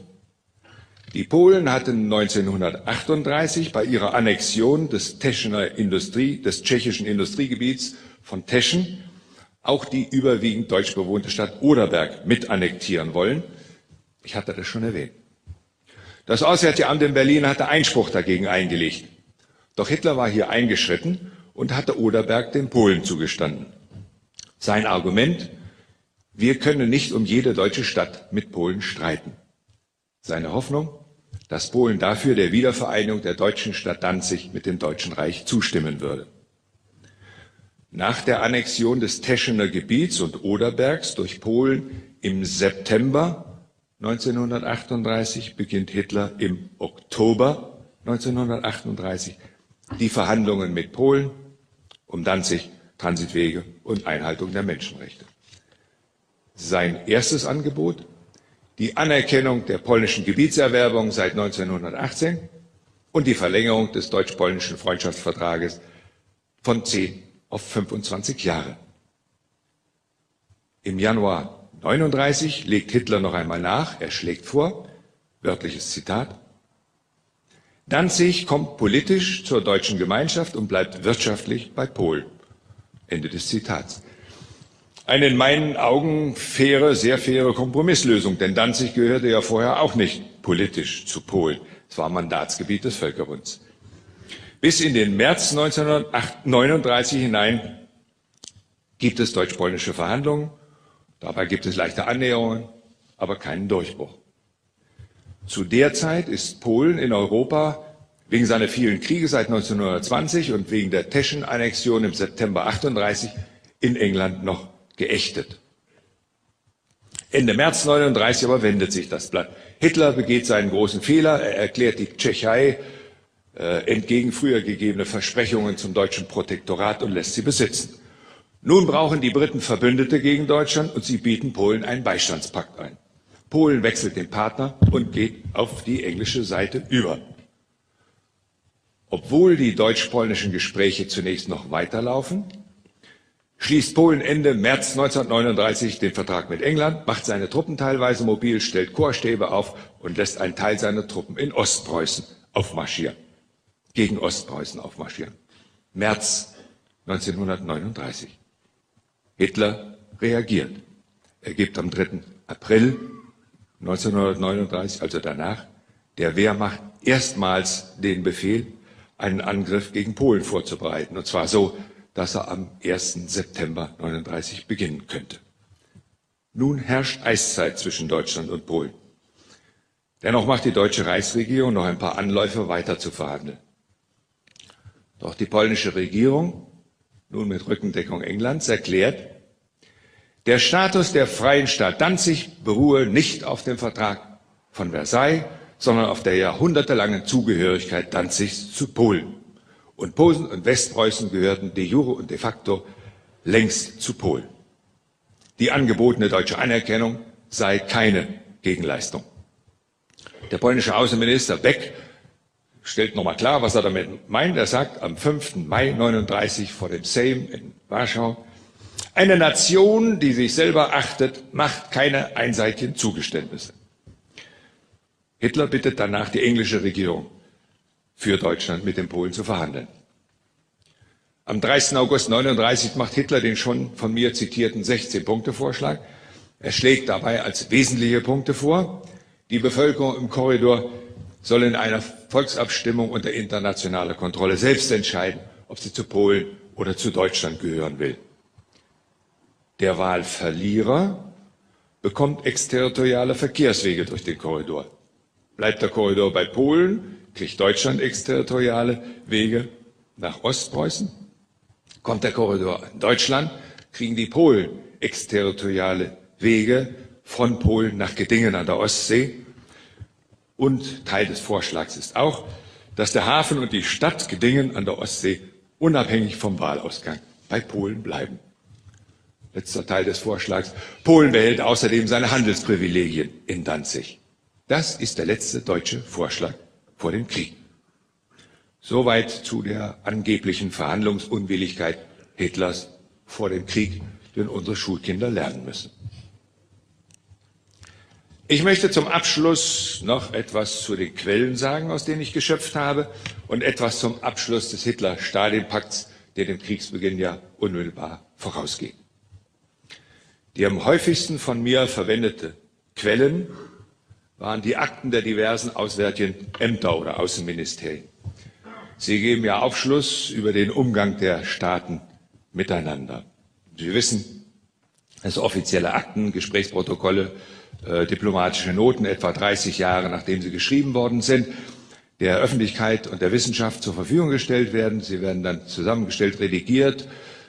Die Polen hatten 1938 bei ihrer Annexion des tschechischen Industriegebiets von Teschen auch die überwiegend deutsch bewohnte Stadt Oderberg mit annektieren wollen. Ich hatte das schon erwähnt. Das Auswärtige Amt in Berlin hatte Einspruch dagegen eingelegt. Doch Hitler war hier eingeschritten und hatte Oderberg den Polen zugestanden. Sein Argument: Wir können nicht um jede deutsche Stadt mit Polen streiten. Seine Hoffnung: dass Polen dafür der Wiedervereinigung der deutschen Stadt Danzig mit dem Deutschen Reich zustimmen würde. Nach der Annexion des Teschener Gebiets und Oderbergs durch Polen im September 1938 beginnt Hitler im Oktober 1938 die Verhandlungen mit Polen um Danzig, Transitwege und Einhaltung der Menschenrechte. Sein erstes Angebot: die Anerkennung der polnischen Gebietserwerbung seit 1918 und die Verlängerung des deutsch-polnischen Freundschaftsvertrages von 10 auf 25 Jahre. Im Januar 1939 legt Hitler noch einmal nach. Er schlägt vor, wörtliches Zitat: Danzig kommt politisch zur deutschen Gemeinschaft und bleibt wirtschaftlich bei Polen. Ende des Zitats. Eine in meinen Augen sehr faire Kompromisslösung, denn Danzig gehörte ja vorher auch nicht politisch zu Polen. Es war Mandatsgebiet des Völkerbunds. Bis in den März 1939 hinein gibt es deutsch-polnische Verhandlungen. Dabei gibt es leichte Annäherungen, aber keinen Durchbruch. Zu der Zeit ist Polen in Europa wegen seiner vielen Kriege seit 1920 und wegen der Teschen-Annexion im September 1938 in England noch geächtet. Ende März 1939 aber wendet sich das Blatt. Hitler begeht seinen großen Fehler. Er erklärt die Tschechei entgegen früher gegebene Versprechungen zum deutschen Protektorat und lässt sie besitzen. Nun brauchen die Briten Verbündete gegen Deutschland und sie bieten Polen einen Beistandspakt ein. Polen wechselt den Partner und geht auf die englische Seite über. Obwohl die deutsch-polnischen Gespräche zunächst noch weiterlaufen, schließt Polen Ende März 1939 den Vertrag mit England, macht seine Truppen teilweise mobil, stellt Korpsstäbe auf und lässt einen Teil seiner Truppen in Ostpreußen aufmarschieren. Gegen Ostpreußen aufmarschieren. März 1939. Hitler reagiert. Er gibt am 3. April 1939, also danach, der Wehrmacht erstmals den Befehl, einen Angriff gegen Polen vorzubereiten. Und zwar so, dass er am 1. September 1939 beginnen könnte. Nun herrscht Eiszeit zwischen Deutschland und Polen. Dennoch macht die deutsche Reichsregierung noch ein paar Anläufe, weiter zu verhandeln. Doch die polnische Regierung, nun mit Rückendeckung Englands, erklärt, der Status der freien Stadt Danzig beruhe nicht auf dem Vertrag von Versailles, sondern auf der jahrhundertelangen Zugehörigkeit Danzigs zu Polen. Und Posen und Westpreußen gehörten de jure und de facto längst zu Polen. Die angebotene deutsche Anerkennung sei keine Gegenleistung. Der polnische Außenminister Beck stellt nochmal klar, was er damit meint. Er sagt am 5. Mai 1939 vor dem Sejm in Warschau: Eine Nation, die sich selber achtet, macht keine einseitigen Zugeständnisse. Hitler bittet danach die englische Regierung, für Deutschland mit den Polen zu verhandeln. Am 30. August 1939 macht Hitler den schon von mir zitierten 16-Punkte-Vorschlag. Er schlägt dabei als wesentliche Punkte vor: Die Bevölkerung im Korridor soll in einer Volksabstimmung unter internationaler Kontrolle selbst entscheiden, ob sie zu Polen oder zu Deutschland gehören will. Der Wahlverlierer bekommt exterritoriale Verkehrswege durch den Korridor. Bleibt der Korridor bei Polen, kriegt Deutschland exterritoriale Wege nach Ostpreußen. Kommt der Korridor in Deutschland, kriegen die Polen exterritoriale Wege von Polen nach Gedingen an der Ostsee. Und Teil des Vorschlags ist auch, dass der Hafen und die Stadt Gedingen an der Ostsee unabhängig vom Wahlausgang bei Polen bleiben. letzter Teil des Vorschlags, Polen behält außerdem seine Handelsprivilegien in Danzig. Das ist der letzte deutsche Vorschlag vor dem Krieg. Soweit zu der angeblichen Verhandlungsunwilligkeit Hitlers vor dem Krieg, den unsere Schulkinder lernen müssen. Ich möchte zum Abschluss noch etwas zu den Quellen sagen, aus denen ich geschöpft habe, und etwas zum Abschluss des Hitler-Stalin-Pakts, der dem Kriegsbeginn ja unmittelbar vorausging. Die am häufigsten von mir verwendete Quellen waren die Akten der diversen auswärtigen Ämter oder Außenministerien. Sie geben ja Aufschluss über den Umgang der Staaten miteinander. Sie wissen, dass offizielle Akten, Gesprächsprotokolle, diplomatische Noten etwa 30 Jahre nachdem sie geschrieben worden sind, der Öffentlichkeit und der Wissenschaft zur Verfügung gestellt werden. Sie werden dann zusammengestellt, redigiert,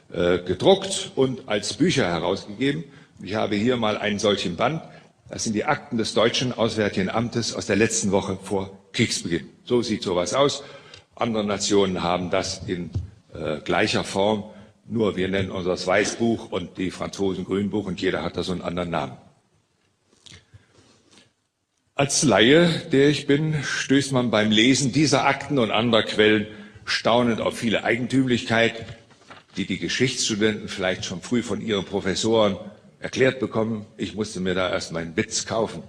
gedruckt und als Bücher herausgegeben. Ich habe hier mal einen solchen Band. Das sind die Akten des deutschen Auswärtigen Amtes aus der letzten Woche vor Kriegsbeginn. So sieht sowas aus. Andere Nationen haben das in gleicher Form. Nur wir nennen unseres Weißbuch und die Franzosen Grünbuch und jeder hat da so einen anderen Namen. Als Laie, der ich bin, stößt man beim Lesen dieser Akten und anderer Quellen staunend auf viele Eigentümlichkeit, die die Geschichtsstudenten vielleicht schon früh von ihren Professoren erklärt bekommen. Ich musste mir da erst meinen Witz kaufen.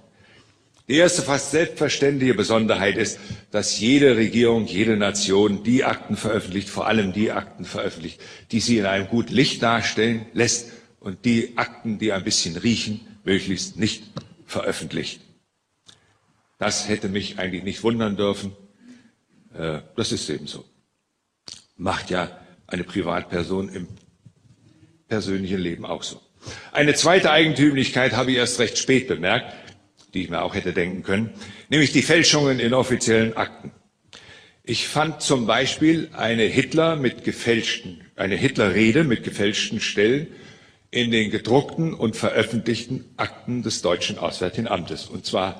Die erste fast selbstverständliche Besonderheit ist, dass jede Regierung, jede Nation die Akten veröffentlicht, vor allem die Akten veröffentlicht, die sie in einem guten Licht darstellen lässt und die Akten, die ein bisschen riechen, möglichst nicht veröffentlicht. Das hätte mich eigentlich nicht wundern dürfen. Das ist eben so. Macht ja eine Privatperson im persönlichen Leben auch so. Eine zweite Eigentümlichkeit habe ich erst recht spät bemerkt, die ich mir auch hätte denken können, nämlich die Fälschungen in offiziellen Akten. Ich fand zum Beispiel eine Hitlerrede mit gefälschten Stellen in den gedruckten und veröffentlichten Akten des Deutschen Auswärtigen Amtes, und zwar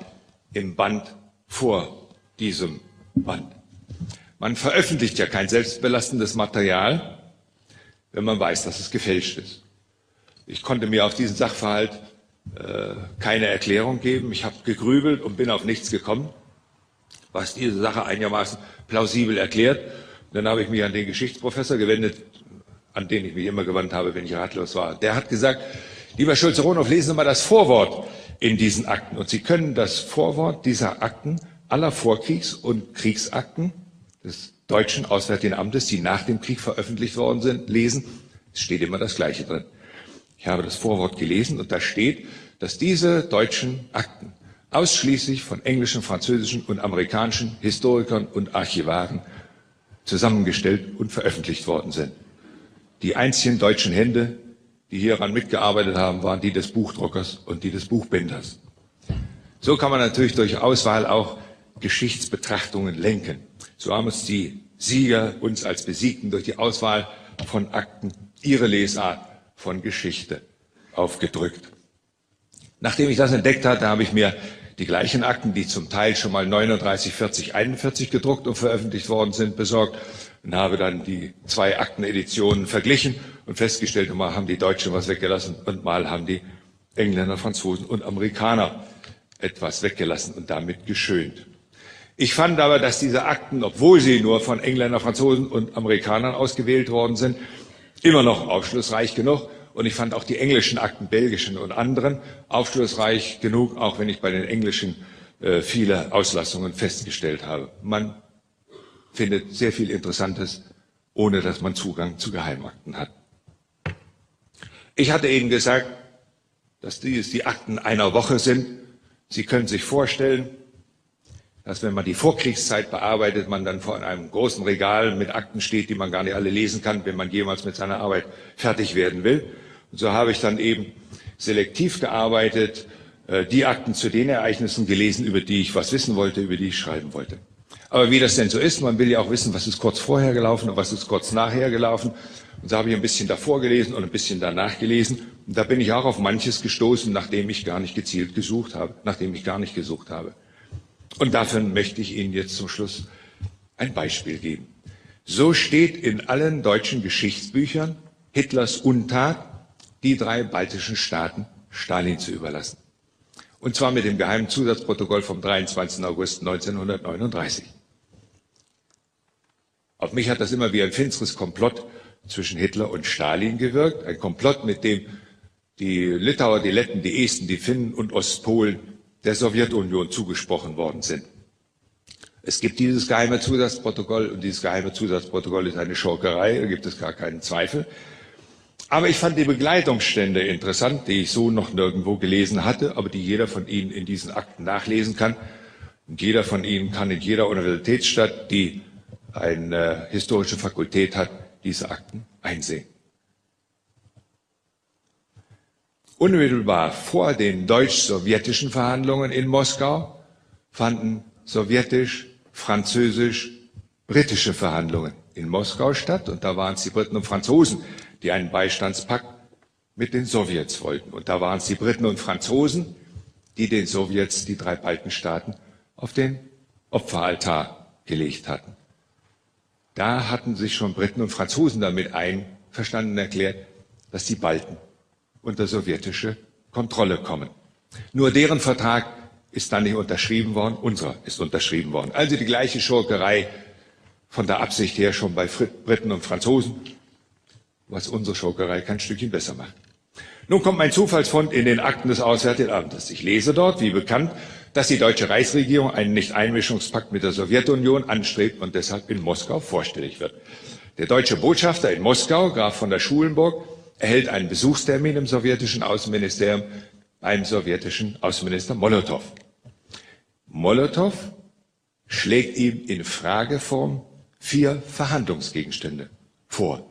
im Band vor diesem Band. Man veröffentlicht ja kein selbstbelastendes Material, wenn man weiß, dass es gefälscht ist. Ich konnte mir auf diesen Sachverhalt keine Erklärung geben. Ich habe gegrübelt und bin auf nichts gekommen, was diese Sache einigermaßen plausibel erklärt. Und dann habe ich mich an den Geschichtsprofessor gewendet, an den ich mich immer gewandt habe, wenn ich ratlos war. Der hat gesagt, lieber Schulze-Rohnhoff, lesen Sie mal das Vorwort in diesen Akten. Und Sie können das Vorwort dieser Akten aller Vorkriegs- und Kriegsakten des Deutschen Auswärtigen Amtes, die nach dem Krieg veröffentlicht worden sind, lesen. Es steht immer das Gleiche drin. Ich habe das Vorwort gelesen und da steht, dass diese deutschen Akten ausschließlich von englischen, französischen und amerikanischen Historikern und Archivaren zusammengestellt und veröffentlicht worden sind. Die einzigen deutschen Hände, die hieran mitgearbeitet haben, waren die des Buchdruckers und die des Buchbinders. So kann man natürlich durch Auswahl auch Geschichtsbetrachtungen lenken. So haben es die Sieger uns als Besiegten durch die Auswahl von Akten ihre Lesart von Geschichte aufgedrückt. Nachdem ich das entdeckt hatte, habe ich mir die gleichen Akten, die zum Teil schon mal 39, 40, 41 gedruckt und veröffentlicht worden sind, besorgt und habe dann die zwei Akteneditionen verglichen und festgestellt, mal haben die Deutschen was weggelassen und mal haben die Engländer, Franzosen und Amerikaner etwas weggelassen und damit geschönt. Ich fand aber, dass diese Akten, obwohl sie nur von Engländern, Franzosen und Amerikanern ausgewählt worden sind, immer noch aufschlussreich genug. Und ich fand auch die englischen Akten, belgischen und anderen, aufschlussreich genug, auch wenn ich bei den englischen viele Auslassungen festgestellt habe. Man findet sehr viel Interessantes, ohne dass man Zugang zu Geheimakten hat. Ich hatte Ihnen gesagt, dass dies die Akten einer Woche sind. Sie können sich vorstellen, dass wenn man die Vorkriegszeit bearbeitet, man dann vor einem großen Regal mit Akten steht, die man gar nicht alle lesen kann, wenn man jemals mit seiner Arbeit fertig werden will. Und so habe ich dann eben selektiv gearbeitet, die Akten zu den Ereignissen gelesen, über die ich was wissen wollte, über die ich schreiben wollte. Aber wie das denn so ist, man will ja auch wissen, was ist kurz vorher gelaufen und was ist kurz nachher gelaufen. Und so habe ich ein bisschen davor gelesen und ein bisschen danach gelesen. Und da bin ich auch auf manches gestoßen, nachdem ich gar nicht gezielt gesucht habe, nachdem ich gar nicht gesucht habe. Und dafür möchte ich Ihnen jetzt zum Schluss ein Beispiel geben. So steht in allen deutschen Geschichtsbüchern Hitlers Untat die 3 baltischen Staaten Stalin zu überlassen. Und zwar mit dem geheimen Zusatzprotokoll vom 23. August 1939. Auf mich hat das immer wie ein finsteres Komplott zwischen Hitler und Stalin gewirkt. Ein Komplott, mit dem die Litauer, die Letten, die Esten, die Finnen und Ostpolen der Sowjetunion zugesprochen worden sind. Es gibt dieses geheime Zusatzprotokoll und dieses geheime Zusatzprotokoll ist eine Schurkerei, da gibt es gar keinen Zweifel. Aber ich fand die Begleitungsstände interessant, die ich so noch nirgendwo gelesen hatte, aber die jeder von Ihnen in diesen Akten nachlesen kann. Und jeder von Ihnen kann in jeder Universitätsstadt, die eine historische Fakultät hat, diese Akten einsehen. Unmittelbar vor den deutsch-sowjetischen Verhandlungen in Moskau fanden sowjetisch-französisch-britische Verhandlungen in Moskau statt. Und da waren es die Briten und Franzosen, die einen Beistandspakt mit den Sowjets wollten. Und da waren es die Briten und Franzosen, die den Sowjets die 3 Baltenstaaten auf den Opferaltar gelegt hatten. Da hatten sich schon Briten und Franzosen damit einverstanden erklärt, dass die Balten unter sowjetische Kontrolle kommen. Nur deren Vertrag ist dann nicht unterschrieben worden, unserer ist unterschrieben worden. Also die gleiche Schurkerei von der Absicht her schon bei Briten und Franzosen, was unsere Schurkerei kein Stückchen besser macht. Nun kommt mein Zufallsfund in den Akten des Auswärtigen Amtes. Ich lese dort, wie bekannt, dass die deutsche Reichsregierung einen Nichteinmischungspakt mit der Sowjetunion anstrebt und deshalb in Moskau vorstellig wird. Der deutsche Botschafter in Moskau, Graf von der Schulenburg, erhält einen Besuchstermin im sowjetischen Außenministerium beim sowjetischen Außenminister Molotow. Molotow schlägt ihm in Frageform 4 Verhandlungsgegenstände vor.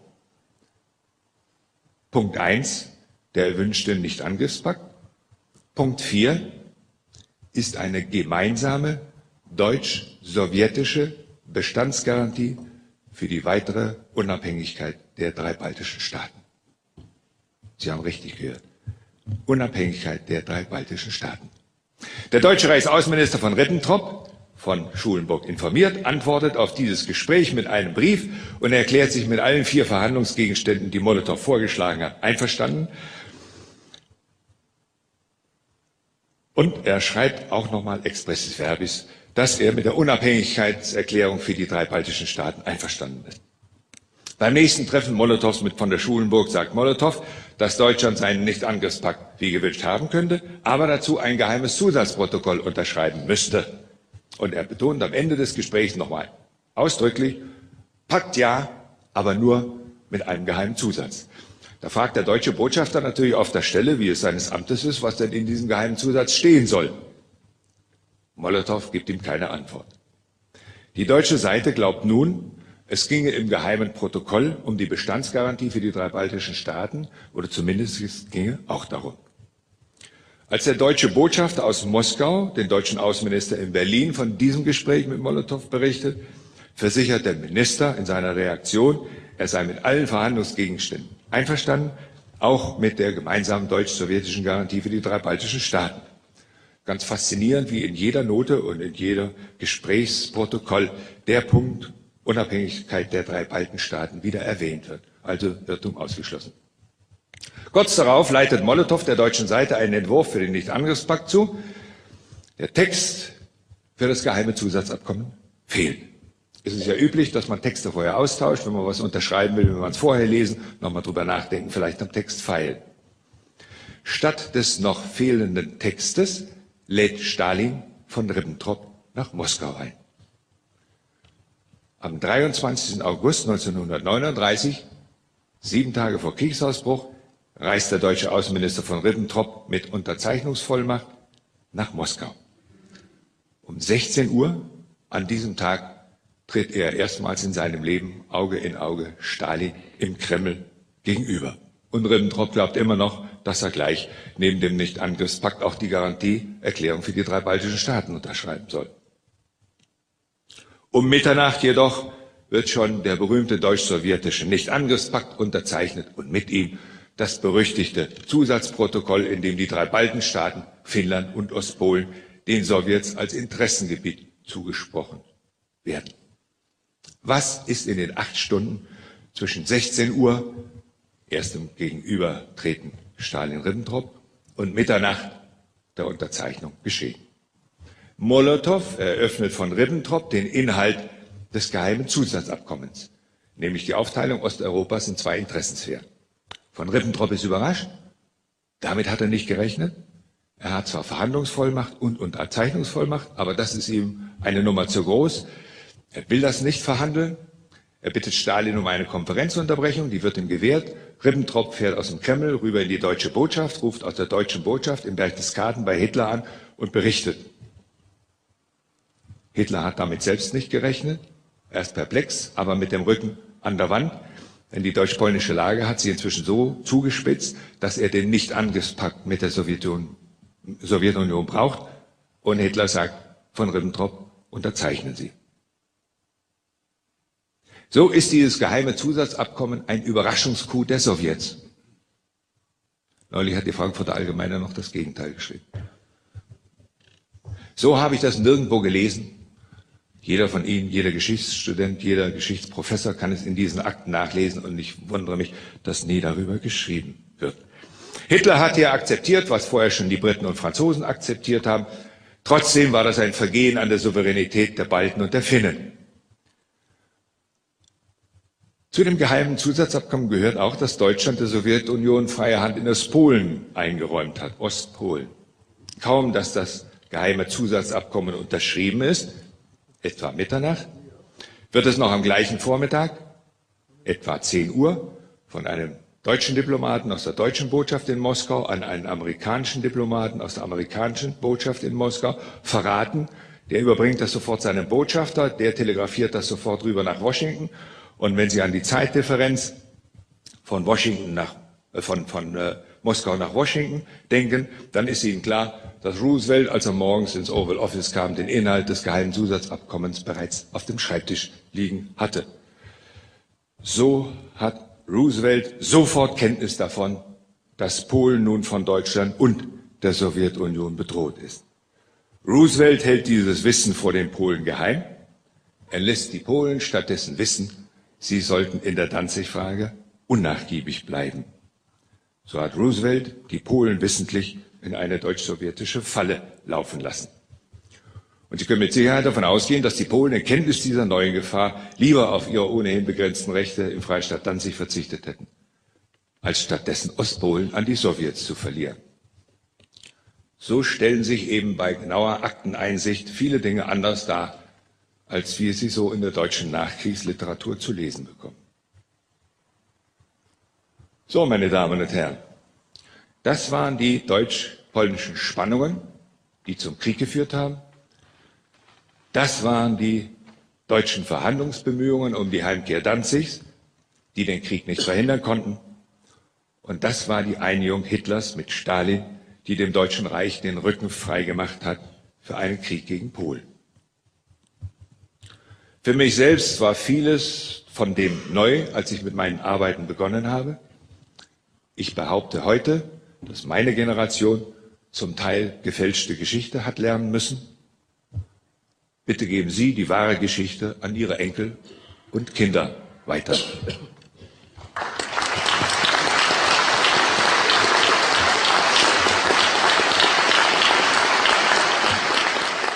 Punkt 1, der erwünschte Nichtangriffspakt. Punkt 4 ist eine gemeinsame deutsch-sowjetische Bestandsgarantie für die weitere Unabhängigkeit der 3 baltischen Staaten. Sie haben richtig gehört. Unabhängigkeit der 3 baltischen Staaten. Der deutsche Reichsaußenminister von Ribbentrop, von Schulenburg informiert, antwortet auf dieses Gespräch mit einem Brief und erklärt sich mit allen 4 Verhandlungsgegenständen, die Molotow vorgeschlagen hat, einverstanden. Und er schreibt auch nochmal expressis verbis, dass er mit der Unabhängigkeitserklärung für die 3 baltischen Staaten einverstanden ist. Beim nächsten Treffen Molotows mit von der Schulenburg sagt Molotow, dass Deutschland seinen Nichtangriffspakt wie gewünscht haben könnte, aber dazu ein geheimes Zusatzprotokoll unterschreiben müsste. Und er betont am Ende des Gesprächs nochmal ausdrücklich, Pakt ja, aber nur mit einem geheimen Zusatz. Da fragt der deutsche Botschafter natürlich auf der Stelle, wie es seines Amtes ist, was denn in diesem geheimen Zusatz stehen soll. Molotow gibt ihm keine Antwort. Die deutsche Seite glaubt nun, es ginge im geheimen Protokoll um die Bestandsgarantie für die 3 baltischen Staaten, oder zumindest es ginge auch darum. Als der deutsche Botschafter aus Moskau den deutschen Außenminister in Berlin von diesem Gespräch mit Molotow berichtet, versichert der Minister in seiner Reaktion, er sei mit allen Verhandlungsgegenständen einverstanden, auch mit der gemeinsamen deutsch-sowjetischen Garantie für die 3 baltischen Staaten. Ganz faszinierend, wie in jeder Note und in jedem Gesprächsprotokoll der Punkt Unabhängigkeit der 3 Baltenstaaten wieder erwähnt wird. Also Irrtum ausgeschlossen. Kurz darauf leitet Molotow der deutschen Seite einen Entwurf für den Nichtangriffspakt zu. Der Text für das geheime Zusatzabkommen fehlt. Es ist ja üblich, dass man Texte vorher austauscht, wenn man was unterschreiben will, wenn man es vorher lesen, nochmal drüber nachdenken, vielleicht am Text feilen. Statt des noch fehlenden Textes lädt Stalin von Ribbentrop nach Moskau ein. Am 23. August 1939, 7 Tage vor Kriegsausbruch, reist der deutsche Außenminister von Ribbentrop mit Unterzeichnungsvollmacht nach Moskau. Um 16 Uhr an diesem Tag tritt er erstmals in seinem Leben Auge in Auge Stalin im Kreml gegenüber. Und Ribbentrop glaubt immer noch, dass er gleich neben dem Nichtangriffspakt auch die Garantieerklärung für die 3 baltischen Staaten unterschreiben soll. Um Mitternacht jedoch wird schon der berühmte deutsch-sowjetische Nichtangriffspakt unterzeichnet und mit ihm das berüchtigte Zusatzprotokoll, in dem die 3 Baltenstaaten, Finnland und Ostpolen den Sowjets als Interessengebiet zugesprochen werden. Was ist in den 8 Stunden zwischen 16 Uhr erstem Gegenübertreten Stalin-Ribbentrop und Mitternacht der Unterzeichnung geschehen. Molotow eröffnet von Ribbentrop den Inhalt des geheimen Zusatzabkommens, nämlich die Aufteilung Osteuropas in 2 Interessensphären. Von Ribbentrop ist überrascht, damit hat er nicht gerechnet. Er hat zwar Verhandlungsvollmacht und Unterzeichnungsvollmacht, aber das ist ihm eine Nummer zu groß. Er will das nicht verhandeln. Er bittet Stalin um eine Konferenzunterbrechung, die wird ihm gewährt. Ribbentrop fährt aus dem Kreml rüber in die deutsche Botschaft, ruft aus der deutschen Botschaft in Berchtesgaden bei Hitler an und berichtet. Hitler hat damit selbst nicht gerechnet, er ist perplex, aber mit dem Rücken an der Wand, denn die deutsch-polnische Lage hat sich inzwischen so zugespitzt, dass er den Nicht-Angriffspakt mit der Sowjetunion braucht. Und Hitler sagt von Ribbentrop, unterzeichnen Sie. So ist dieses geheime Zusatzabkommen ein Überraschungscoup der Sowjets. Neulich hat die Frankfurter Allgemeine noch das Gegenteil geschrieben. So habe ich das nirgendwo gelesen. Jeder von Ihnen, jeder Geschichtsstudent, jeder Geschichtsprofessor kann es in diesen Akten nachlesen und ich wundere mich, dass nie darüber geschrieben wird. Hitler hat hier akzeptiert, was vorher schon die Briten und Franzosen akzeptiert haben. Trotzdem war das ein Vergehen an der Souveränität der Balten und der Finnen. Zu dem geheimen Zusatzabkommen gehört auch, dass Deutschland der Sowjetunion freie Hand in das Polen eingeräumt hat, Ostpolen. Kaum, dass das geheime Zusatzabkommen unterschrieben ist, etwa Mitternacht, wird es noch am gleichen Vormittag, etwa 10 Uhr, von einem deutschen Diplomaten aus der deutschen Botschaft in Moskau an einen amerikanischen Diplomaten aus der amerikanischen Botschaft in Moskau verraten. Der überbringt das sofort seinem Botschafter, der telegrafiert das sofort rüber nach Washington. Und wenn Sie an die Zeitdifferenz von Moskau nach Washington denken, dann ist Ihnen klar, dass Roosevelt, als er morgens ins Oval Office kam, den Inhalt des geheimen Zusatzabkommens bereits auf dem Schreibtisch liegen hatte. So hat Roosevelt sofort Kenntnis davon, dass Polen nun von Deutschland und der Sowjetunion bedroht ist. Roosevelt hält dieses Wissen vor den Polen geheim. Er lässt die Polen stattdessen wissen, sie sollten in der Danzig-Frage unnachgiebig bleiben. So hat Roosevelt die Polen wissentlich in eine deutsch-sowjetische Falle laufen lassen. Und Sie können mit Sicherheit davon ausgehen, dass die Polen in Kenntnis dieser neuen Gefahr lieber auf ihre ohnehin begrenzten Rechte im Freistaat Danzig verzichtet hätten, als stattdessen Ostpolen an die Sowjets zu verlieren. So stellen sich eben bei genauer Akteneinsicht viele Dinge anders dar, als wir sie so in der deutschen Nachkriegsliteratur zu lesen bekommen. So, meine Damen und Herren, das waren die deutsch-polnischen Spannungen, die zum Krieg geführt haben. Das waren die deutschen Verhandlungsbemühungen um die Heimkehr Danzigs, die den Krieg nicht verhindern konnten. Und das war die Einigung Hitlers mit Stalin, die dem Deutschen Reich den Rücken frei gemacht hat für einen Krieg gegen Polen. Für mich selbst war vieles von dem neu, als ich mit meinen Arbeiten begonnen habe. Ich behaupte heute, dass meine Generation zum Teil gefälschte Geschichte hat lernen müssen. Bitte geben Sie die wahre Geschichte an Ihre Enkel und Kinder weiter.